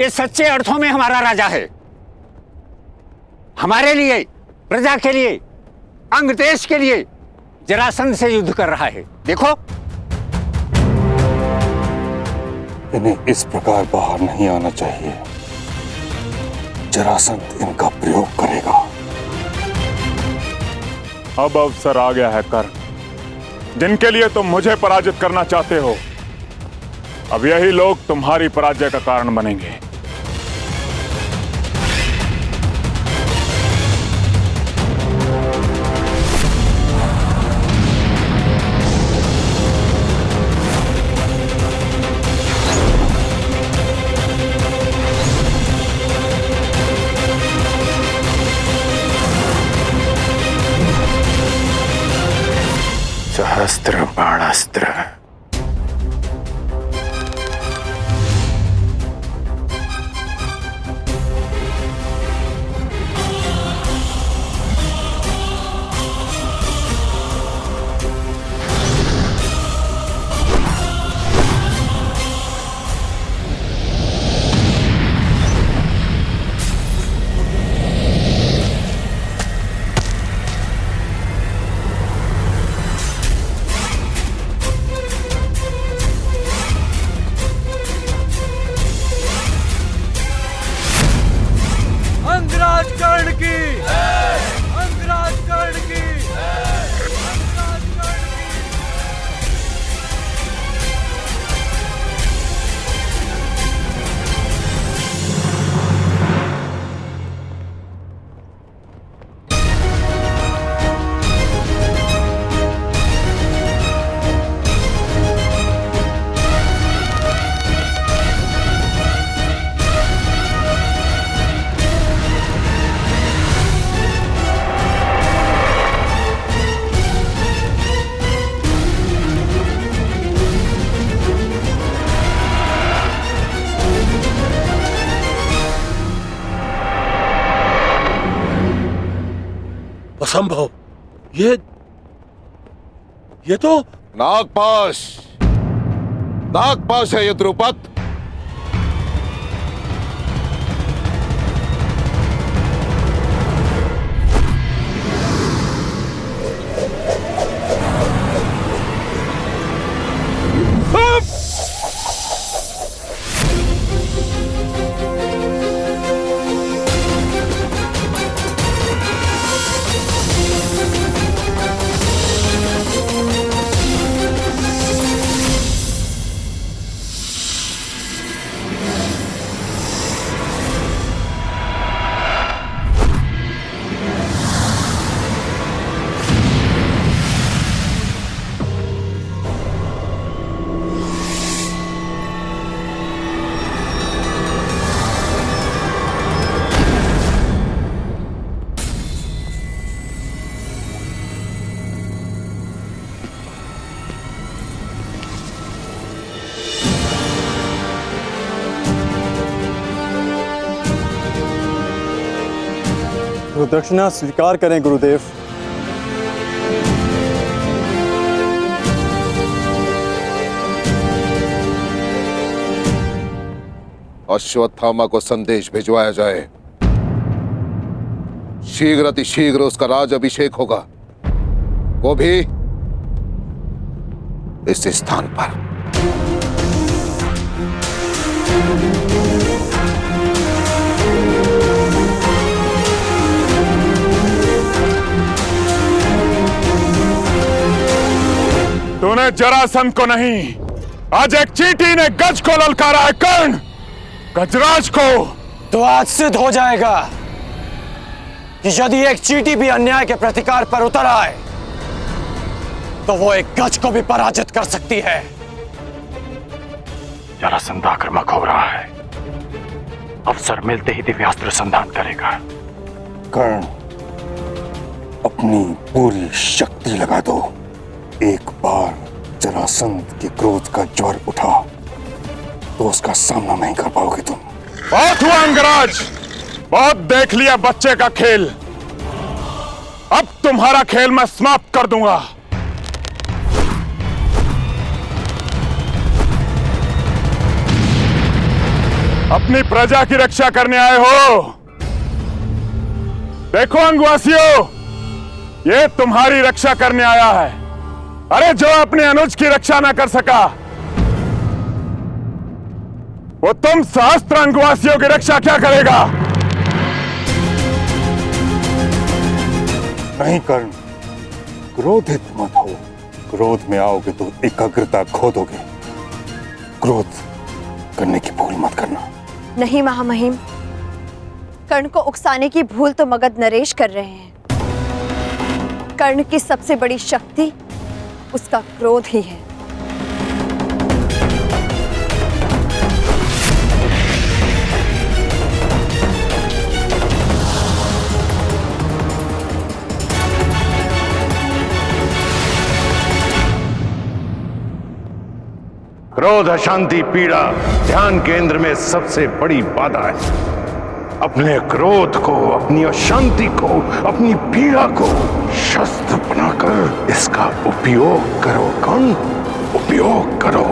ये सच्चे अर्थों में हमारा राजा है। हमारे लिए, प्रजा के लिए, अंग देश के लिए जरासंध से युद्ध कर रहा है। देखो, इन्हें इस प्रकार बाहर नहीं आना चाहिए। जरासंध इनका प्रयोग करेगा। अब अवसर आ गया है कर्ण, जिनके लिए तुम मुझे पराजित करना चाहते हो। अब यही लोग तुम्हारी पराजय का कारण बनेंगे। सहस्त्र बाणास्त्र। असंभव। ये तो नागपाश, नागपाश है ये द्रुपद। दक्षिणा स्वीकार करें गुरुदेव। अश्वत्थामा को संदेश भिजवाया जाए। शीघ्र अतिशीघ्र उसका राज अभिषेक होगा, वो भी इस स्थान पर। तूने जरासंध को नहीं, आज एक चींटी ने गज को ललकारा है। कर्ण, गजराज को। तो आज सिद्ध हो जाएगा कि यदि एक चींटी भी अन्याय के प्रतिकार पर उतर आए तो वो एक गज को भी पराजित कर सकती है। जरासंध आक्रामक हो रहा है, अवसर मिलते ही दिव्यास्त्र संधान करेगा। कर्ण, अपनी पूरी शक्ति लगा दो। एक बार जरासंध के क्रोध का ज्वर उठा तो उसका सामना नहीं कर पाओगे तुम। बहुत हुआ अंगराज, बहुत देख लिया बच्चे का खेल। अब तुम्हारा खेल मैं समाप्त कर दूंगा। अपनी प्रजा की रक्षा करने आए हो। देखो अंगवासियों, ये तुम्हारी रक्षा करने आया है। अरे जो अपने अनुज की रक्षा ना कर सका, वो तुम सहस्त्र अंगवासियों की रक्षा क्या करेगा? नहीं कर्ण, क्रोधित मत हो। क्रोध में आओगे तो एकाग्रता खो दोगे। क्रोध करने की भूल मत करना। नहीं महामहिम, कर्ण को उकसाने की भूल तो मगध नरेश कर रहे हैं। कर्ण की सबसे बड़ी शक्ति उसका क्रोध ही है। क्रोध, अशांति, पीड़ा ध्यान केंद्र में सबसे बड़ी बाधा है। अपने क्रोध को, अपनी अशांति को, अपनी पीड़ा को शस्त्र बनाकर इसका उपयोग करो। कर्ण, उपयोग करो।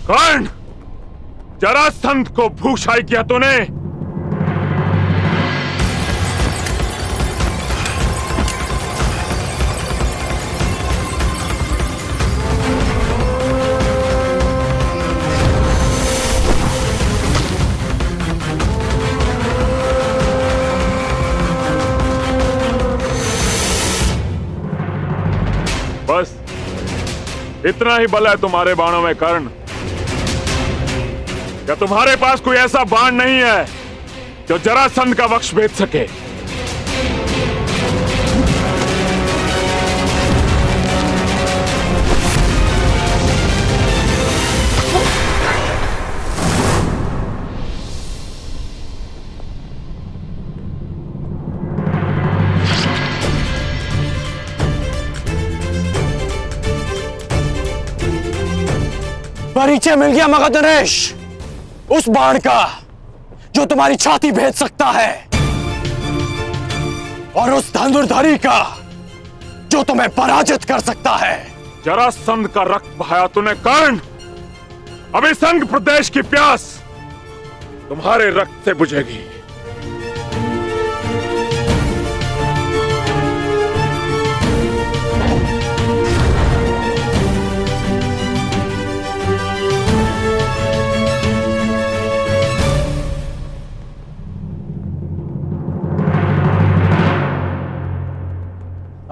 कर्ण, जरासंध को भूषाई किया तूने। बस इतना ही बल है तुम्हारे बाणों में कर्ण। क्या तुम्हारे पास कोई ऐसा बाण नहीं है जो जरासंध का वक्ष भेद सके? परिचय मिल गया मगध नरेश, उस बाण का जो तुम्हारी छाती भेद सकता है, और उस धनुर्धारी का जो तुम्हें पराजित कर सकता है। जरासंध का रक्त बहाया तूने कर्ण। अभी संग प्रदेश की प्यास तुम्हारे रक्त से बुझेगी।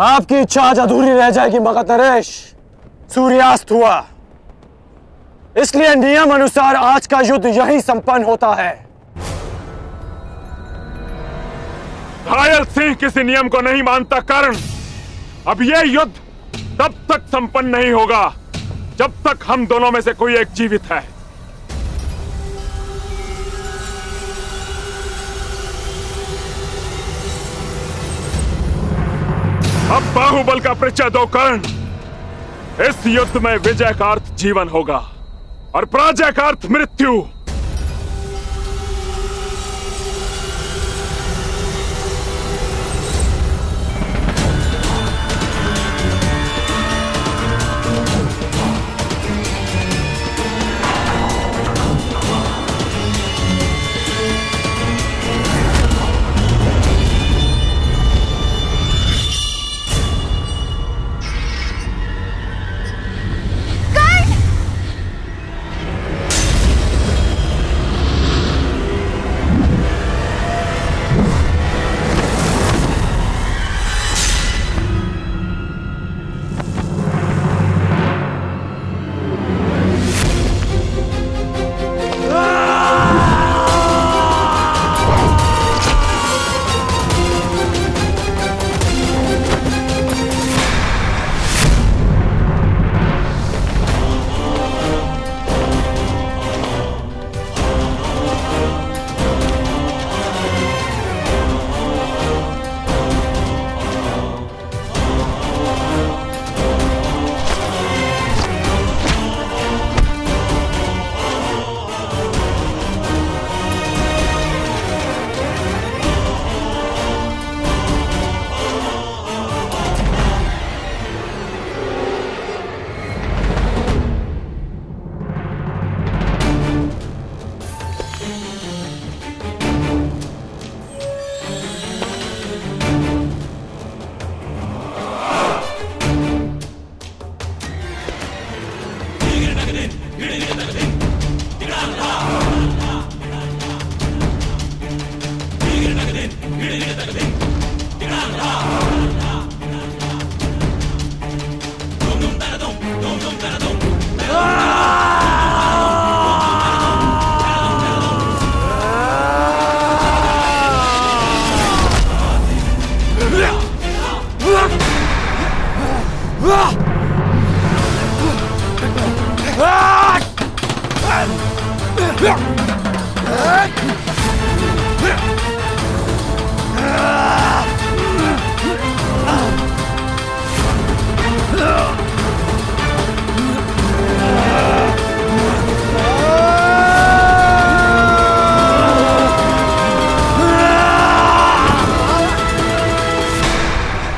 आपकी इच्छा आज अधूरी रह जाएगी मगध नरेश। सूर्यास्त हुआ, इसलिए नियम अनुसार आज का युद्ध यहीं संपन्न होता है। घायल सिंह किसी नियम को नहीं मानता कर्ण। अब यह युद्ध तब तक संपन्न नहीं होगा जब तक हम दोनों में से कोई एक जीवित है। अब बाहुबल का परिचय दो कर्ण। इस युद्ध में विजय का अर्थ जीवन होगा और पराजय का अर्थ मृत्यु।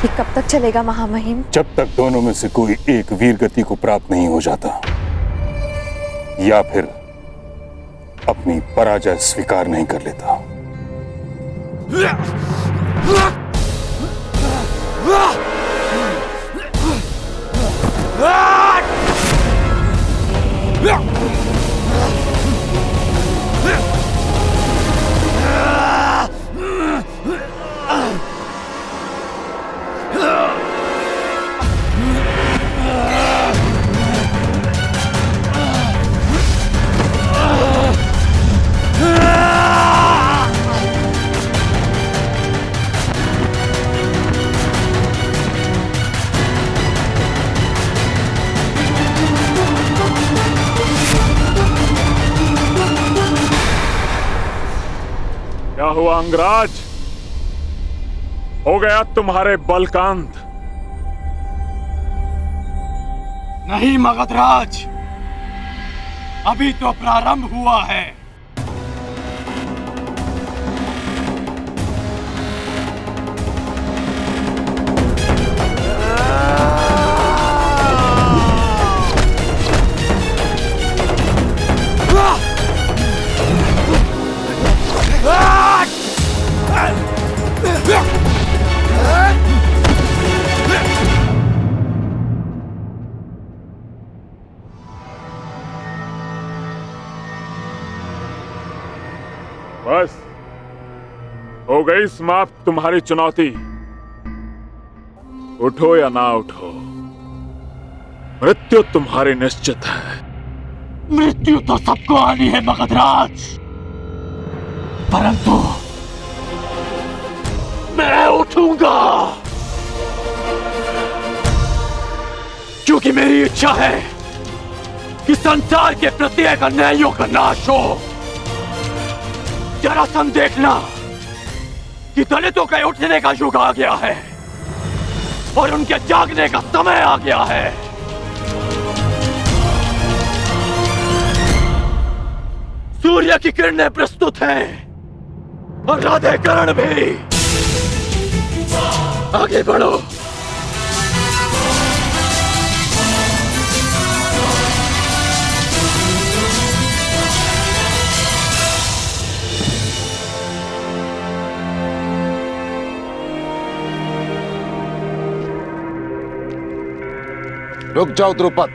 ये कब तक चलेगा महामहिम? जब तक दोनों में से कोई एक वीर गति को प्राप्त नहीं हो जाता। या फिर अपनी पराजय स्वीकार नहीं कर लेता। क्या हुआ अंगराज? हो गया तुम्हारे बल का अंत? नहीं मगधराज, अभी तो प्रारंभ हुआ है। बस हो गई समाप्त तुम्हारी चुनौती। उठो या ना उठो, मृत्यु तुम्हारी निश्चित है। मृत्यु तो सबको आनी है मगधराज, परंतु मैं उठूंगा, क्योंकि मेरी इच्छा है कि संसार के प्रत्येक अन्यायों का नाश हो। जरासंध देखना कि दलितों के उठने का युग आ गया है और उनके जागने का समय आ गया है। सूर्य की किरणें प्रस्तुत हैं और राधे कर्ण भी। आगे बढ़ो। रुक जाओ द्रुपद।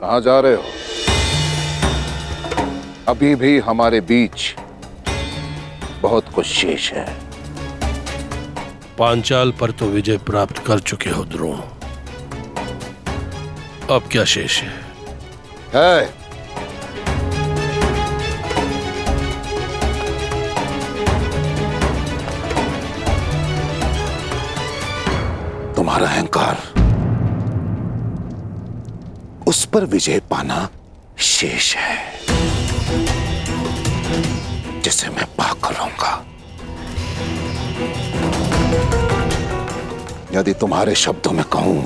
कहां जा रहे हो? अभी भी हमारे बीच बहुत कुछ शेष है। पांचाल पर तो विजय प्राप्त कर चुके हो द्रोण, अब क्या शेष है? तुम्हारा अहंकार, उस पर विजय पाना शेष है, जिसे मैं पाकर रहूंगा। यदि तुम्हारे शब्दों में कहूं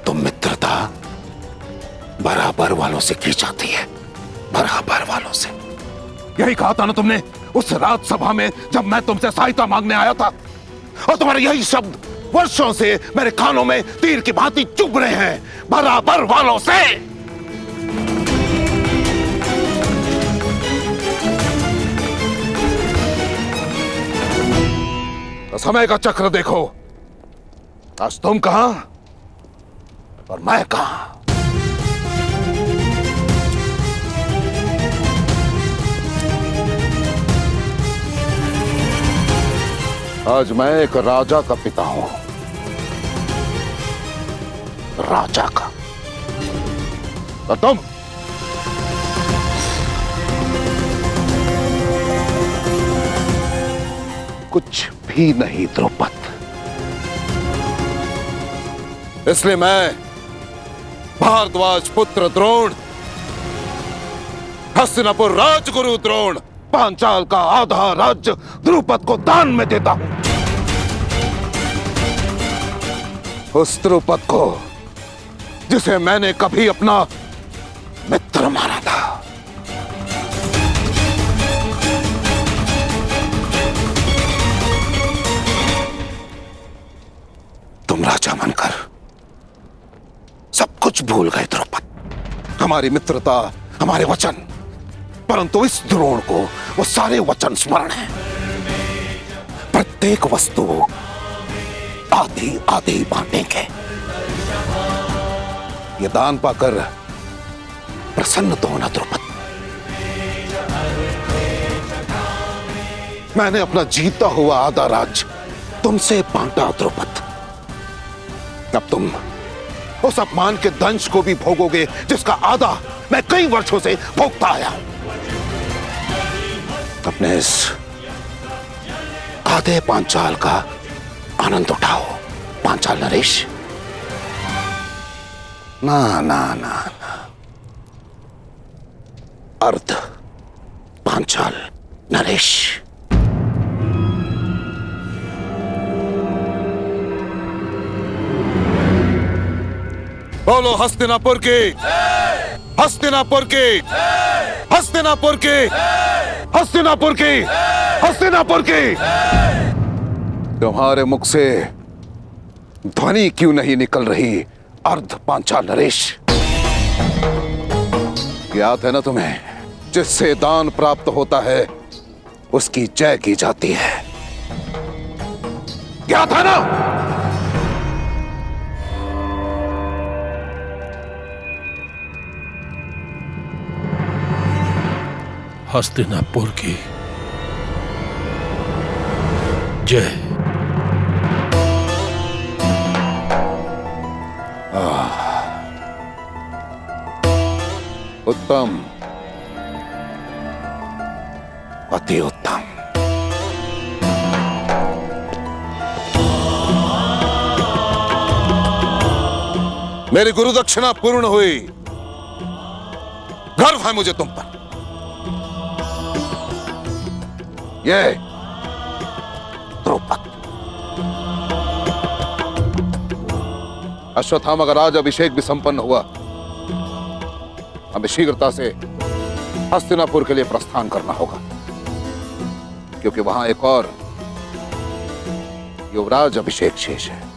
तो मित्रता बराबर वालों से की जाती है, बराबर वालों से। यही कहा था ना तुमने उस रात सभा में जब मैं तुमसे सहायता मांगने आया था, और तुम्हारे यही शब्द वर्षों से मेरे कानों में तीर की भांति चुभ रहे हैं, बराबर वालों से। तो समय का चक्र देखो, आज तुम कहां और मैं कहां। आज मैं एक राजा का पिता हूं, राजा का। और तुम कुछ भी नहीं द्रुपद। इसलिए मैं भारद्वाज पुत्र द्रोण, हस्तिनापुर राजगुरु द्रोण, पांचाल का आधा राज्य द्रुपद को दान में देता हूं। उस द्रुपद को जिसे मैंने कभी अपना मित्र माना था। राजा बनकर सब कुछ भूल गए द्रौपद। हमारी मित्रता, हमारे वचन, परंतु इस द्रोण को वो सारे वचन स्मरण है। प्रत्येक वस्तु आधी आधी बांटेंगे। ये दान पाकर प्रसन्न तो होना द्रौपद। मैंने अपना जीता हुआ आधा राज तुमसे बांटा द्रौपद। अब तुम उस अपमान के दंश को भी भोगोगे जिसका आधा मैं कई वर्षों से भोगता आया। अपने इस आधे पांचाल का आनंद उठाओ पांचाल नरेश। ना ना ना ना, अर्ध पांचाल नरेश। बोलो हस्तिनापुर की, हस्तिनापुर की, हस्तिनापुर की, हस्तिनापुर की, हस्तिनापुर की। तुम्हारे मुख से ध्वनि क्यों नहीं निकल रही अर्ध पांचाल नरेश? याद है ना तुम्हें, जिससे दान प्राप्त होता है उसकी जय की जाती है। याद है ना? हस्तिनापुर की जय। उत्तम, अति उत्तम। मेरी गुरु दक्षिणा पूर्ण हुई। गर्व है मुझे तुम पर। ये द्रौपद, अश्वत्थामा का राज अभिषेक भी संपन्न हुआ। हमें शीघ्रता से हस्तिनापुर के लिए प्रस्थान करना होगा, क्योंकि वहां एक और युवराज अभिषेक शेष है।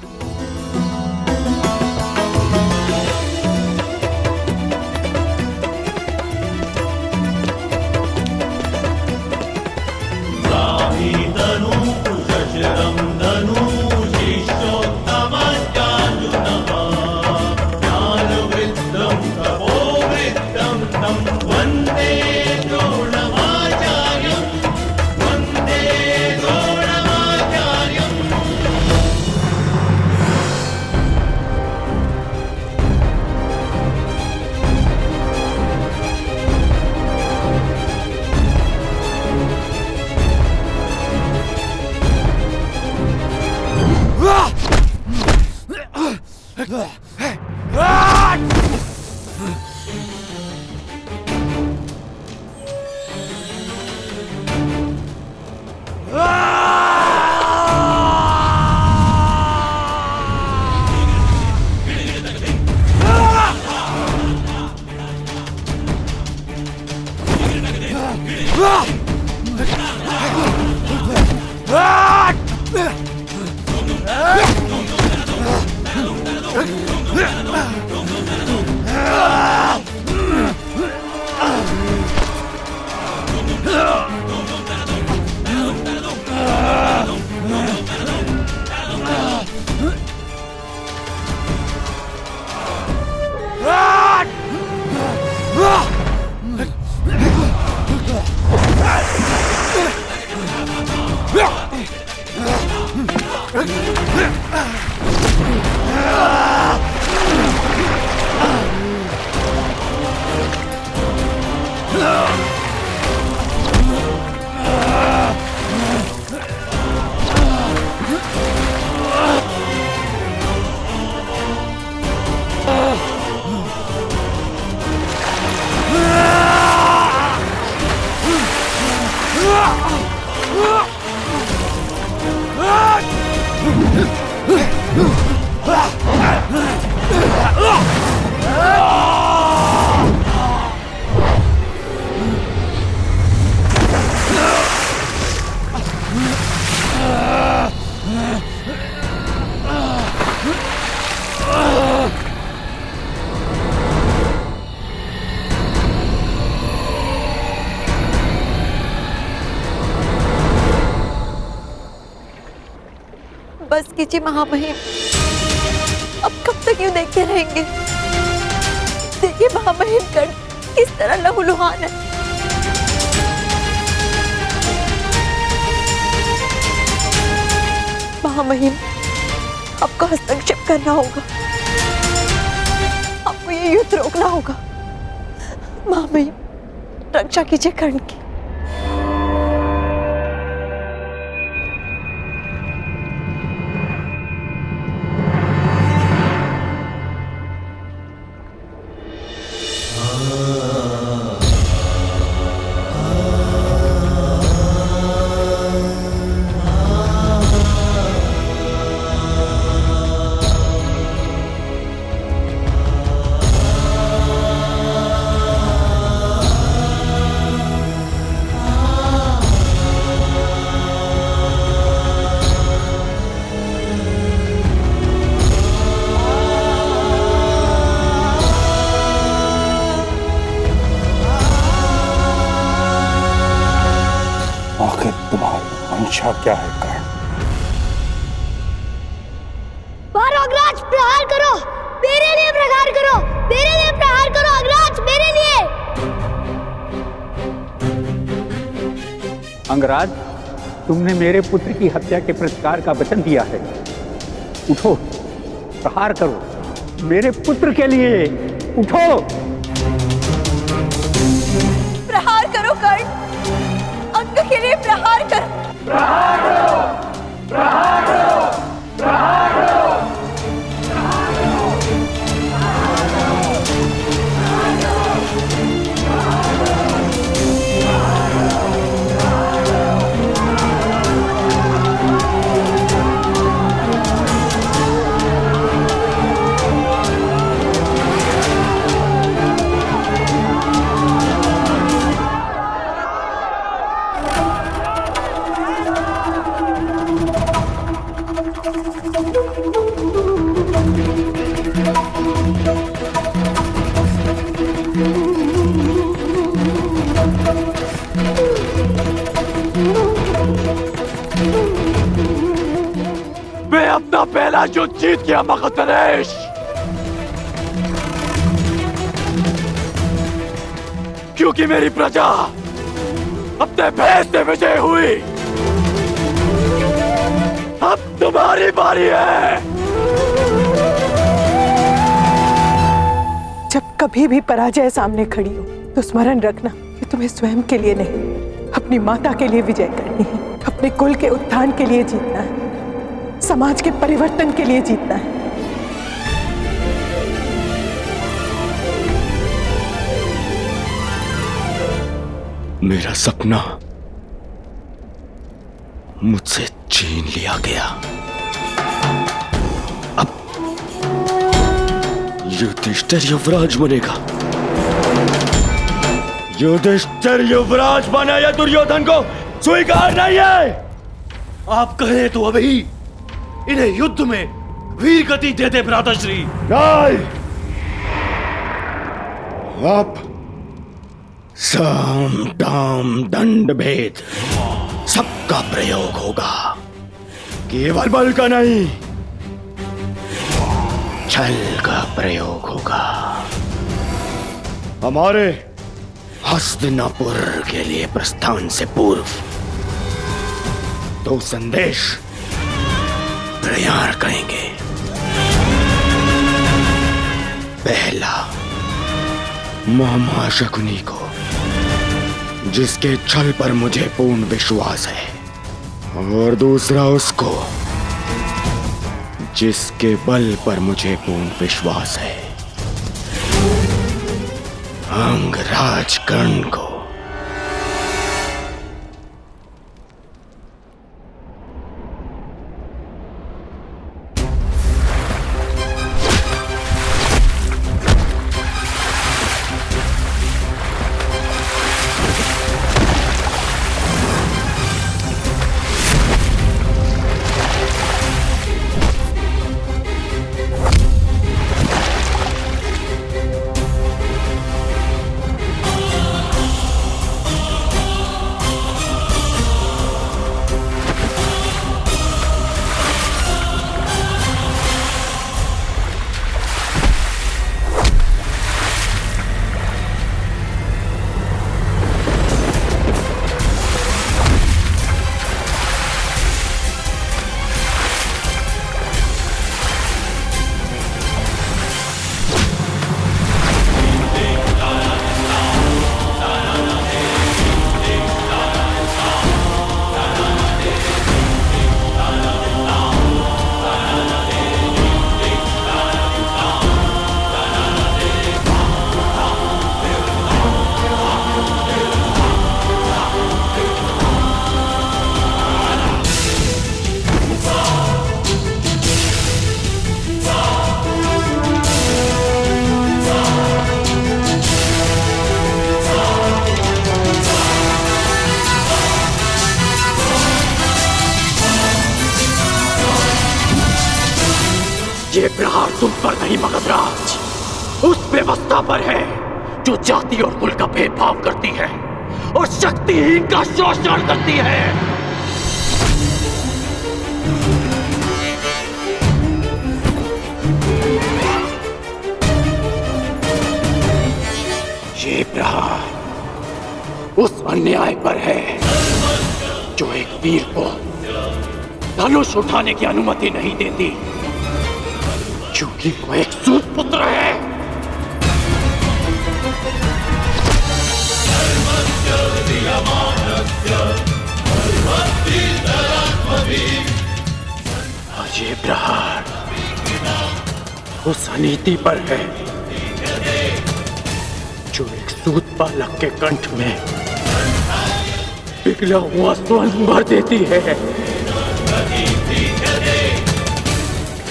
बस कीजिए महामहिम। अब कब तक यूं देखते रहेंगे? देखिए महामहिम कर्ण किस तरह लहूलुहान है। महामहिम, आपको हस्तक्षेप करना होगा, आपको ये युद्ध रोकना होगा। महामहिम, रक्षा कीजिए कर्ण की। आखिर तुम्हारी मंशा क्या है कर्ण? मारो अग्रराज, प्रहार करो, मेरे लिए प्रहार करो, मेरे लिए प्रहार करो अग्रराज, मेरे लिए। अंगराज, तुमने मेरे पुत्र की हत्या के प्रतिकार का वचन दिया है। उठो, प्रहार करो मेरे पुत्र के लिए, उठो। प्रहार करो कर्ण, अंग के लिए प्रहार करो। प्रहार करो, प्रहार करो, प्रहार करो। मैं अपना पहला युद्ध जीत गया मगधनरेश। क्योंकि मेरी प्रजा अपने भय से विजय हुई। अब तुम्हारी बारी है। जब कभी भी पराजय सामने खड़ी हो तो स्मरण रखना कि तुम्हें स्वयं के लिए नहीं, अपनी माता के लिए विजय करनी है, अपने कुल के उत्थान के लिए जीतना है, समाज के परिवर्तन के लिए जीतना है। मेरा सपना मुझसे छीन लिया गया। अब युधिष्ठिर युवराज बनेगा। युधिष्ठिर युवराज बना या दुर्योधन को स्वीकार नहीं है। आप कहें तो अभी इन्हें युद्ध में वीर गति दे दे भ्राताश्री। नहीं, अब साम दाम दंड भेद सबका प्रयोग होगा। केवल बल का नहीं, छल का प्रयोग होगा। हमारे हस्तिनापुर के लिए प्रस्थान से पूर्व दो संदेश तैयार करेंगे। पहला मामा शकुनी को, जिसके छल पर मुझे पूर्ण विश्वास है, और दूसरा उसको जिसके बल पर मुझे पूर्ण विश्वास है, अंगराज कर्ण को। तुम पर नहीं मगधराज, उस व्यवस्था पर है जो जाति और कुल का भेदभाव करती है और शक्तिहीन का शोषण करती है। ये प्रहार उस अन्याय पर है जो एक वीर को धनुष उठाने की अनुमति नहीं देती, क्योंकि वो एक सूत पुत्र है। और ये प्रहार उस अनीति पर है जो एक सूत बालक के कंठ में पिघला हुआ स्वर्ण भर देती है,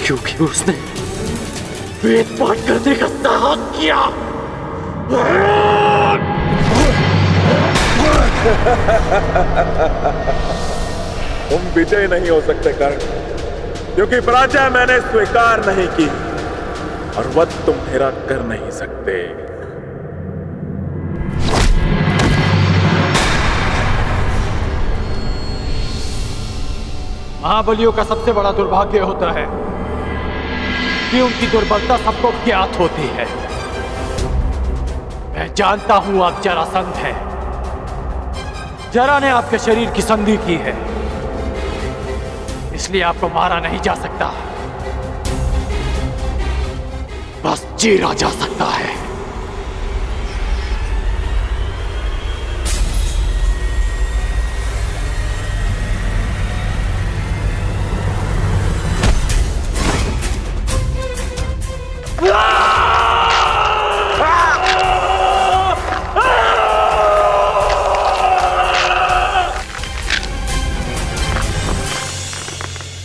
क्योंकि उसने वेद पाठ करने का साहस किया। तुम विजय नहीं हो सकते कर्ण, क्योंकि पराजय मैंने स्वीकार नहीं की और वध तुम मेरा कर नहीं सकते। महाबलियों का सबसे बड़ा दुर्भाग्य होता है कि उनकी दुर्बलता सबको ज्ञात होती है। मैं जानता हूं आप जरासंध हैं। जरा ने आपके शरीर की संधि की है, इसलिए आपको मारा नहीं जा सकता, बस चीरा जा सकता है।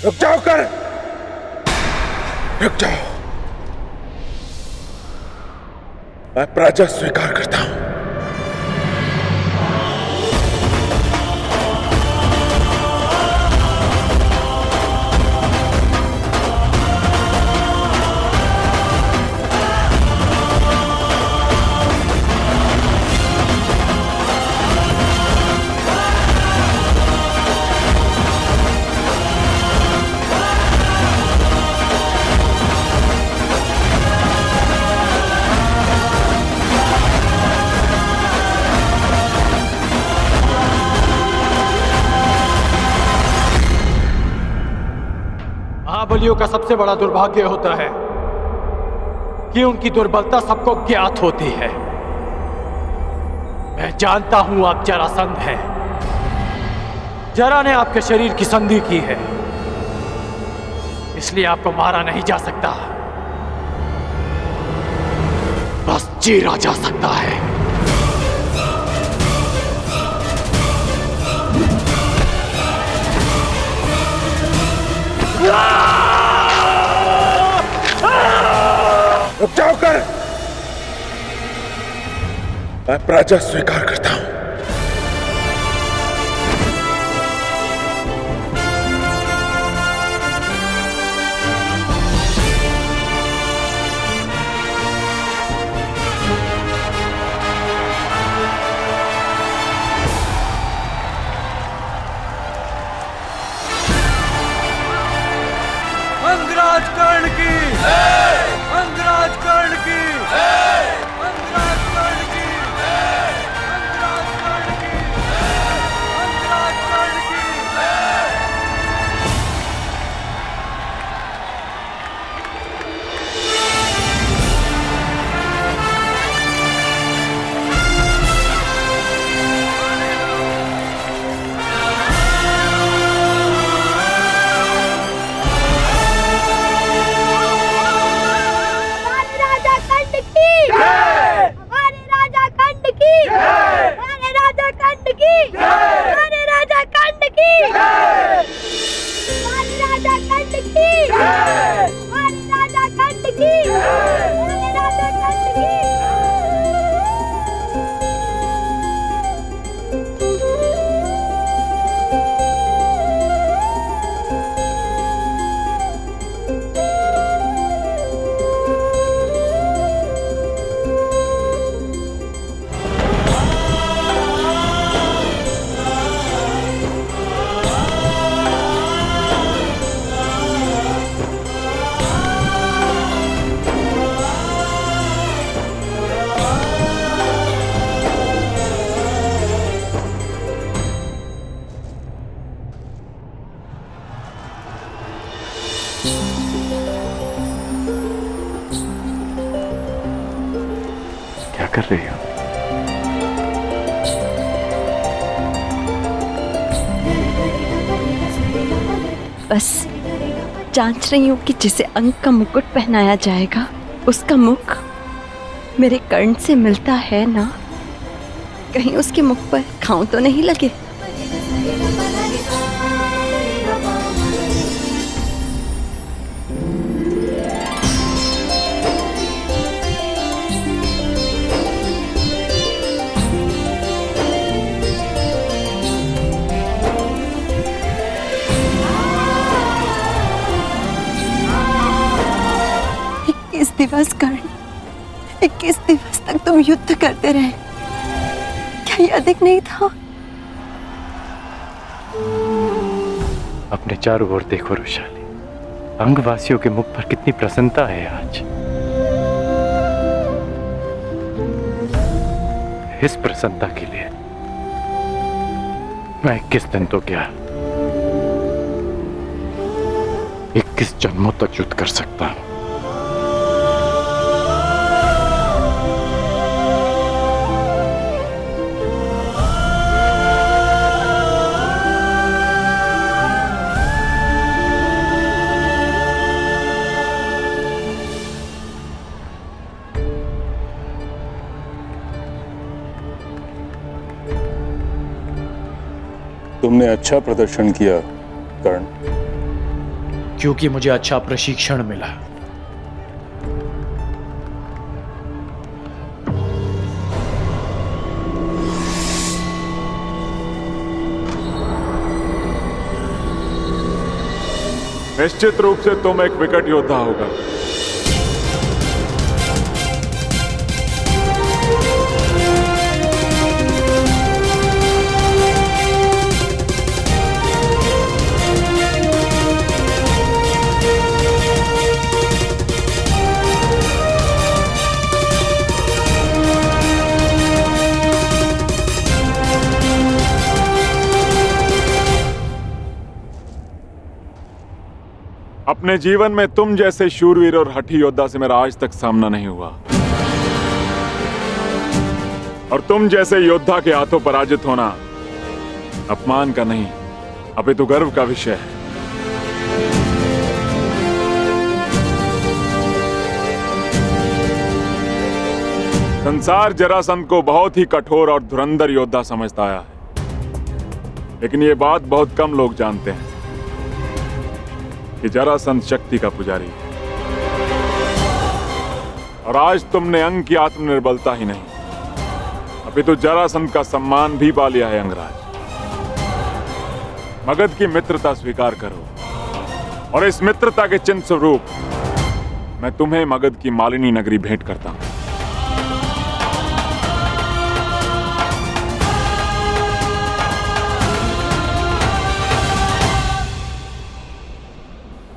रुक जाओ कर, रुक जाओ। मैं पराजय स्वीकार करता हूं। महाबलियों का सबसे बड़ा दुर्भाग्य होता है कि उनकी दुर्बलता सबको ज्ञात होती है। मैं जानता हूं आप जरासंध हैं। जरा ने आपके शरीर की संधि की है, इसलिए आपको मारा नहीं जा सकता, बस चीरा जा सकता है। रुक जाओ कर, मैं पराजय स्वीकार करता हूं। अंगराज कर्ण की, अंगराज कर्ण की, अंगराज कर्ण की, अंगराज कर्ण की, अंगराज कर्ण की। हमारे राजा कंड की, हमारे राजा कंड की, हमारे राजा कंड की, हमारे राजा कंड की, हमारे राजा कंड की, हमारे राजा कंड की। रही हो? बस जांच रही हूँ कि जिसे अंक का मुकुट पहनाया जाएगा उसका मुख मेरे कर्ण से मिलता है ना, कहीं उसके मुख पर घाव तो नहीं लगे। दिवस कर्ण, 21 दिवस तक तुम युद्ध करते रहे, क्या ये अधिक नहीं था? अपने चारों ओर देखो रुशाली, अंगवासियों के मुख पर कितनी प्रसन्नता है आज। इस प्रसन्नता के लिए मैं 21 दिन तो क्या 21 जन्मों तक युद्ध कर सकता हूं। तुमने अच्छा प्रदर्शन किया कर्ण, क्योंकि मुझे अच्छा प्रशिक्षण मिला। निश्चित रूप से तुम एक विकट योद्धा होगा। अपने जीवन में तुम जैसे शूरवीर और हठी योद्धा से मेरा आज तक सामना नहीं हुआ, और तुम जैसे योद्धा के हाथों पराजित होना अपमान का नहीं अपितु गर्व का विषय है। संसार जरासंध को बहुत ही कठोर और धुरंधर योद्धा समझता आया है, लेकिन ये बात बहुत कम लोग जानते हैं कि जरासंध शक्ति का पुजारी है। और आज तुमने अंग की आत्मनिर्बलता ही नहीं अपितु जरासंध का सम्मान भी पा लिया है। अंगराज, मगध की मित्रता स्वीकार करो, और इस मित्रता के चिन्ह स्वरूप मैं तुम्हें मगध की मालिनी नगरी भेंट करता हूं।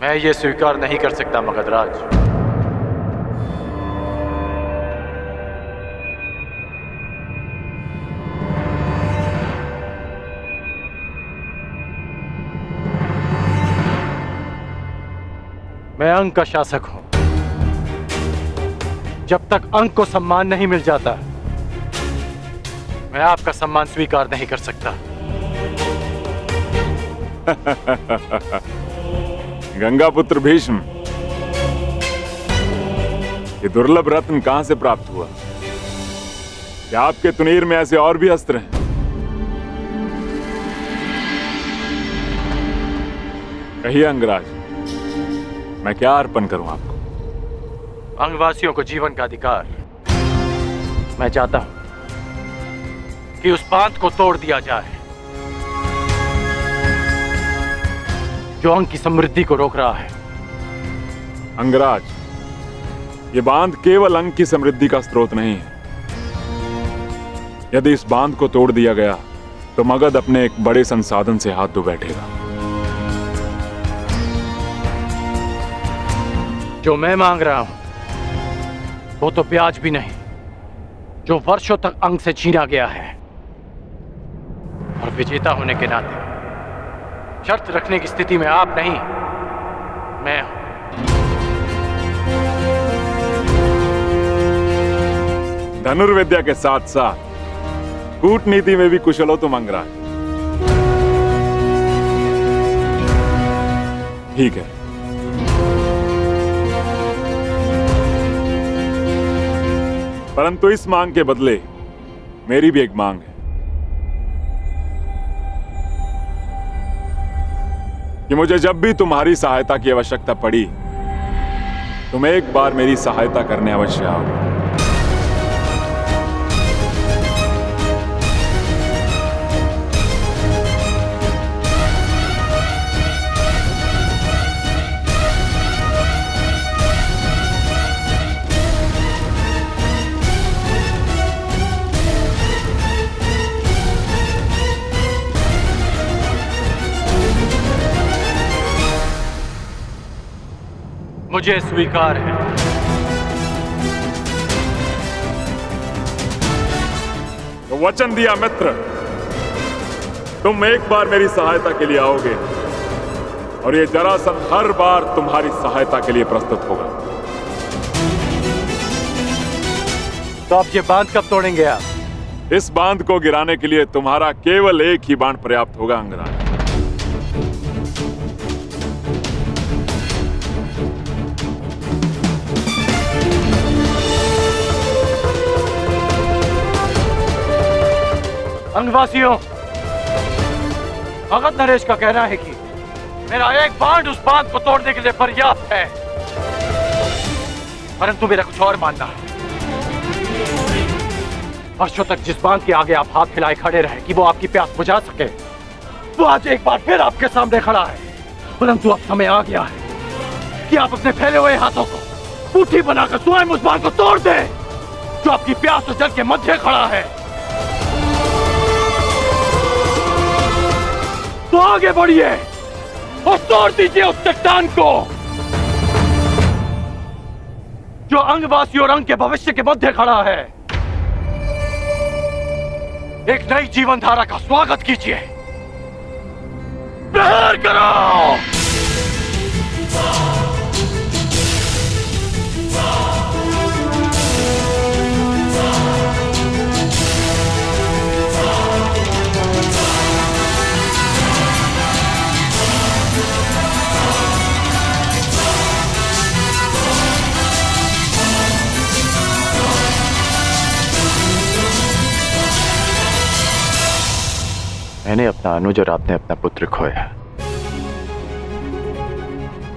मैं ये स्वीकार नहीं कर सकता मगधराज। मैं अंग का शासक हूं। जब तक अंग को सम्मान नहीं मिल जाता, मैं आपका सम्मान स्वीकार नहीं कर सकता। गंगापुत्र भीष्म, ये दुर्लभ रत्न कहां से प्राप्त हुआ? क्या आपके तुनीर में ऐसे और भी अस्त्र हैं? कहिए अंगराज, मैं क्या अर्पण करूं आपको? अंगवासियों को जीवन का अधिकार। मैं चाहता हूं कि उस बांध को तोड़ दिया जाए जो अंग की समृद्धि को रोक रहा है। अंगराज, ये बांध केवल अंग की समृद्धि का स्रोत नहीं है। यदि इस बांध को तोड़ दिया गया तो मगध अपने एक बड़े संसाधन से हाथ धो बैठेगा। जो मैं मांग रहा हूं वो तो ब्याज भी नहीं, जो वर्षों तक अंग से छीना गया है। और विजेता होने के नाते शर्त रखने की स्थिति में आप नहीं, मैं हूं। 21 धनुर्विद्या के साथ साथ कूटनीति में भी कुशल हो तुम अंगराज। ठीक है, परंतु इस मांग के बदले मेरी भी एक मांग है कि मुझे जब भी तुम्हारी सहायता की आवश्यकता पड़ी, तुम एक बार मेरी सहायता करने अवश्य आओ। मुझे स्वीकार है। तो वचन दिया मित्र, तुम एक बार मेरी सहायता के लिए आओगे और ये जरासंध हर बार तुम्हारी सहायता के लिए प्रस्तुत होगा। तो आप ये बांध कब तोड़ेंगे आप? इस बांध को गिराने के लिए तुम्हारा केवल एक ही बाण पर्याप्त होगा अंगराज। अंगवासियों, भगत नरेश का कहना है कि मेरा एक बांध उस बांध को तोड़ने के लिए पर्याप्त है, परंतु मेरा कुछ और मानना है। वर्षों तक जिस बांध के आगे आप हाथ फैलाए खड़े रहे कि वो आपकी प्यास बुझा सके, वो आज एक बार फिर आपके सामने खड़ा है। परंतु अब समय आ गया है कि आप अपने फैले हुए हाथों को मुट्ठी बनाकर स्वयं उस बांध को तोड़ दें जो आपकी प्यास और जल के मध्य खड़ा है। तो आगे बढ़िए और तोड़ दीजिए उस चट्टान को जो अंगवासी और अंग के भविष्य के मध्य खड़ा है। एक नई जीवन धारा का स्वागत कीजिए। प्रहार करो। मैंने अपना अनुज और आपने अपना पुत्र खोया,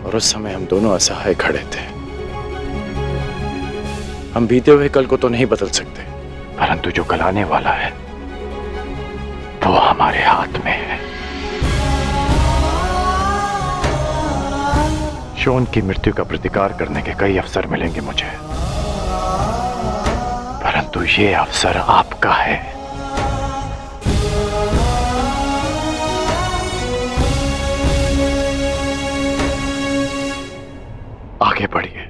और उस समय हम दोनों असहाय खड़े थे। हम बीते हुए कल को तो नहीं बदल सकते, परंतु जो कल आने वाला है वो हमारे हाथ में है। शोन की मृत्यु का प्रतिकार करने के कई अवसर मिलेंगे मुझे, परंतु ये अवसर आपका है। आगे बढ़िए।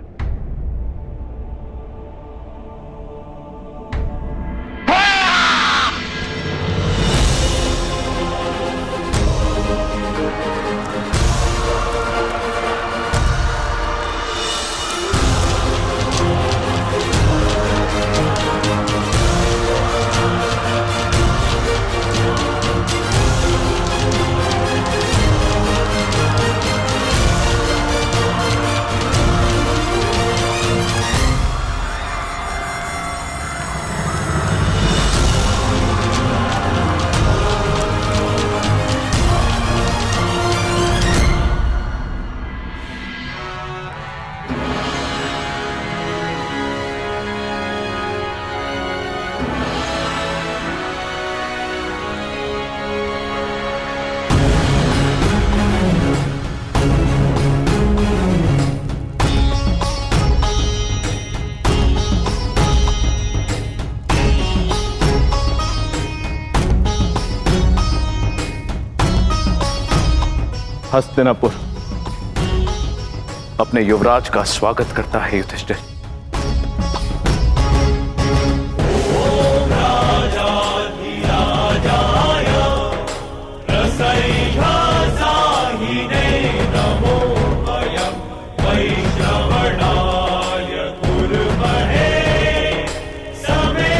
हस्तिनापुर अपने युवराज का स्वागत करता है युधिष्ठिर। वैश्रवणाय कुर्महे समे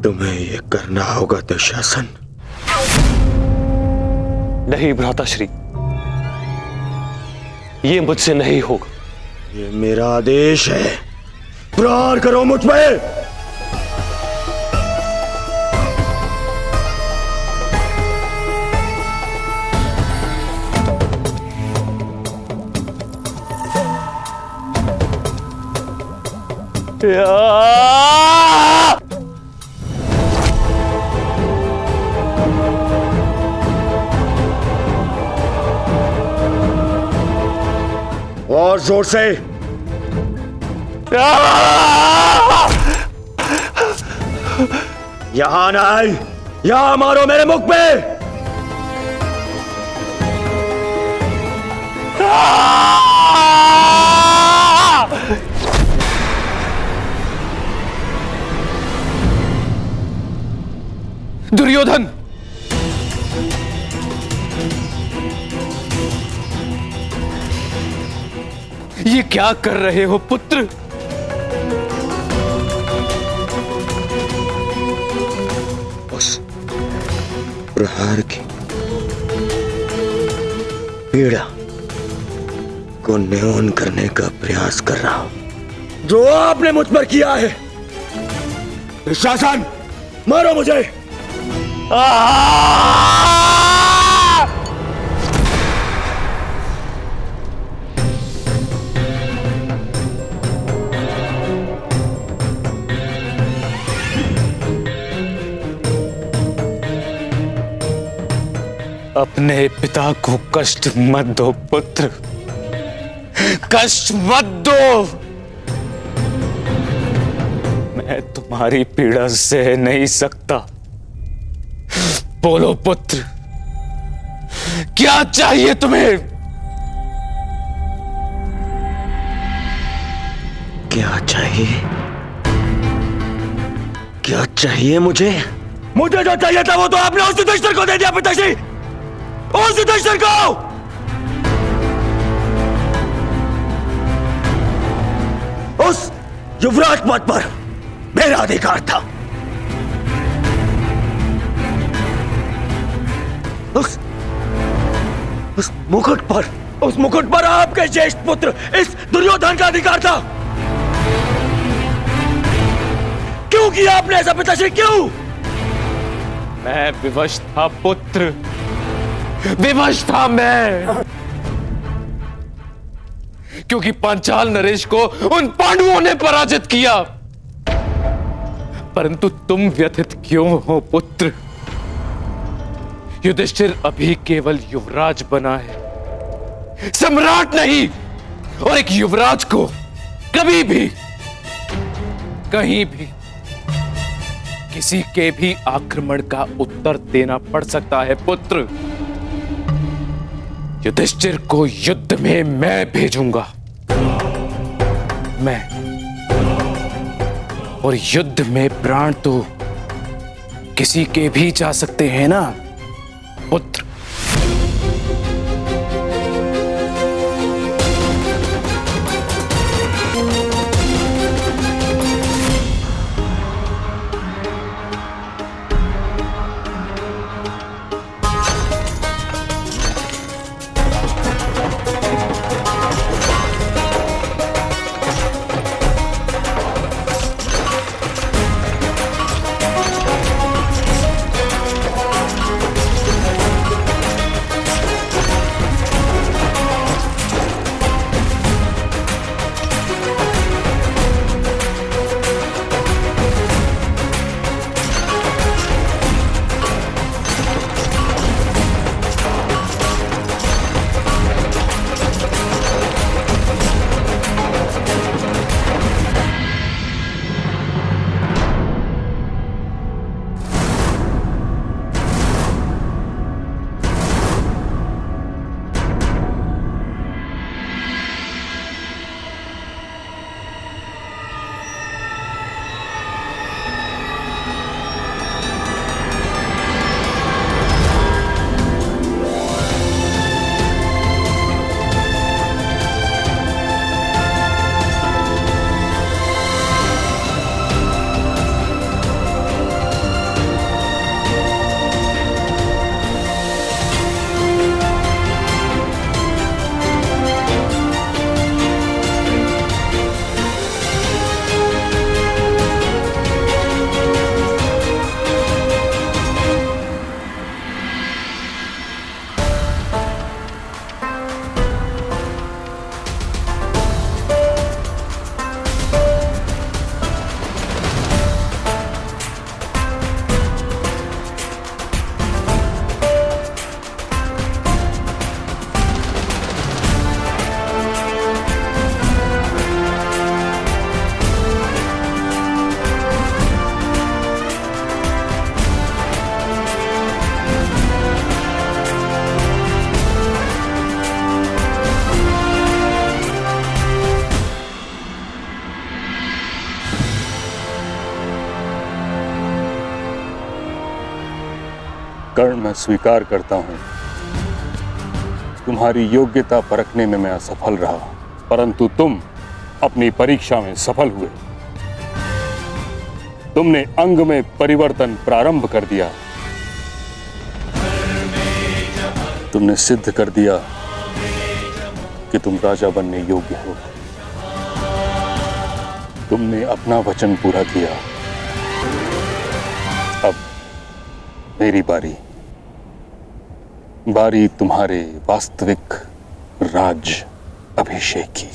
तुम्हें ये करना होगा दुशासन। नहीं भ्राताश्री, ये मुझसे नहीं होगा। ये मेरा आदेश है, प्रहार करो मुझ पे। और जोर से। यहां ना आई, यहां मारो मेरे मुख पे। दुर्योधन, ये क्या कर रहे हो पुत्र? उस प्रहार की पीड़ा को न्यून करने का प्रयास कर रहा हूं जो आपने मुझ पर किया है। शासन, मारो मुझे। अपने पिता को कष्ट मत दो पुत्र, कष्ट मत दो। मैं तुम्हारी पीड़ा सह नहीं सकता। बोलो पुत्र, क्या चाहिए तुम्हें? क्या चाहिए? क्या चाहिए मुझे? मुझे जो चाहिए था वो तो आपने उस युधिष्ठिर को दे दिया पिताजी। उस युधिष्ठिर को! उस युवराज पद पर मेरा अधिकार था। उस मुकुट पर आपके ज्येष्ठ पुत्र इस दुर्योधन का अधिकार था। क्यों किया आपने ऐसा पिताश्री, क्यों? मैं विवश था पुत्र, विवश था मैं, क्योंकि पांचाल नरेश को उन पांडवों ने पराजित किया। परंतु तुम व्यथित क्यों हो पुत्र? युधिष्ठिर अभी केवल युवराज बना है, सम्राट नहीं। और एक युवराज को कभी भी, कहीं भी, किसी के भी आक्रमण का उत्तर देना पड़ सकता है पुत्र। युधिष्ठिर को युद्ध में मैं भेजूंगा, मैं। और युद्ध में प्राण तो किसी के भी जा सकते हैं ना पुत्र। कर्ण मैं स्वीकार करता हूं, तुम्हारी योग्यता परखने में मैं असफल रहा, परंतु तुम अपनी परीक्षा में सफल हुए। तुमने अंग में परिवर्तन प्रारंभ कर दिया। तुमने सिद्ध कर दिया कि तुम राजा बनने योग्य हो। तुमने अपना वचन पूरा किया। अब मेरी बारी तुम्हारे वास्तविक राज अभिषेक की।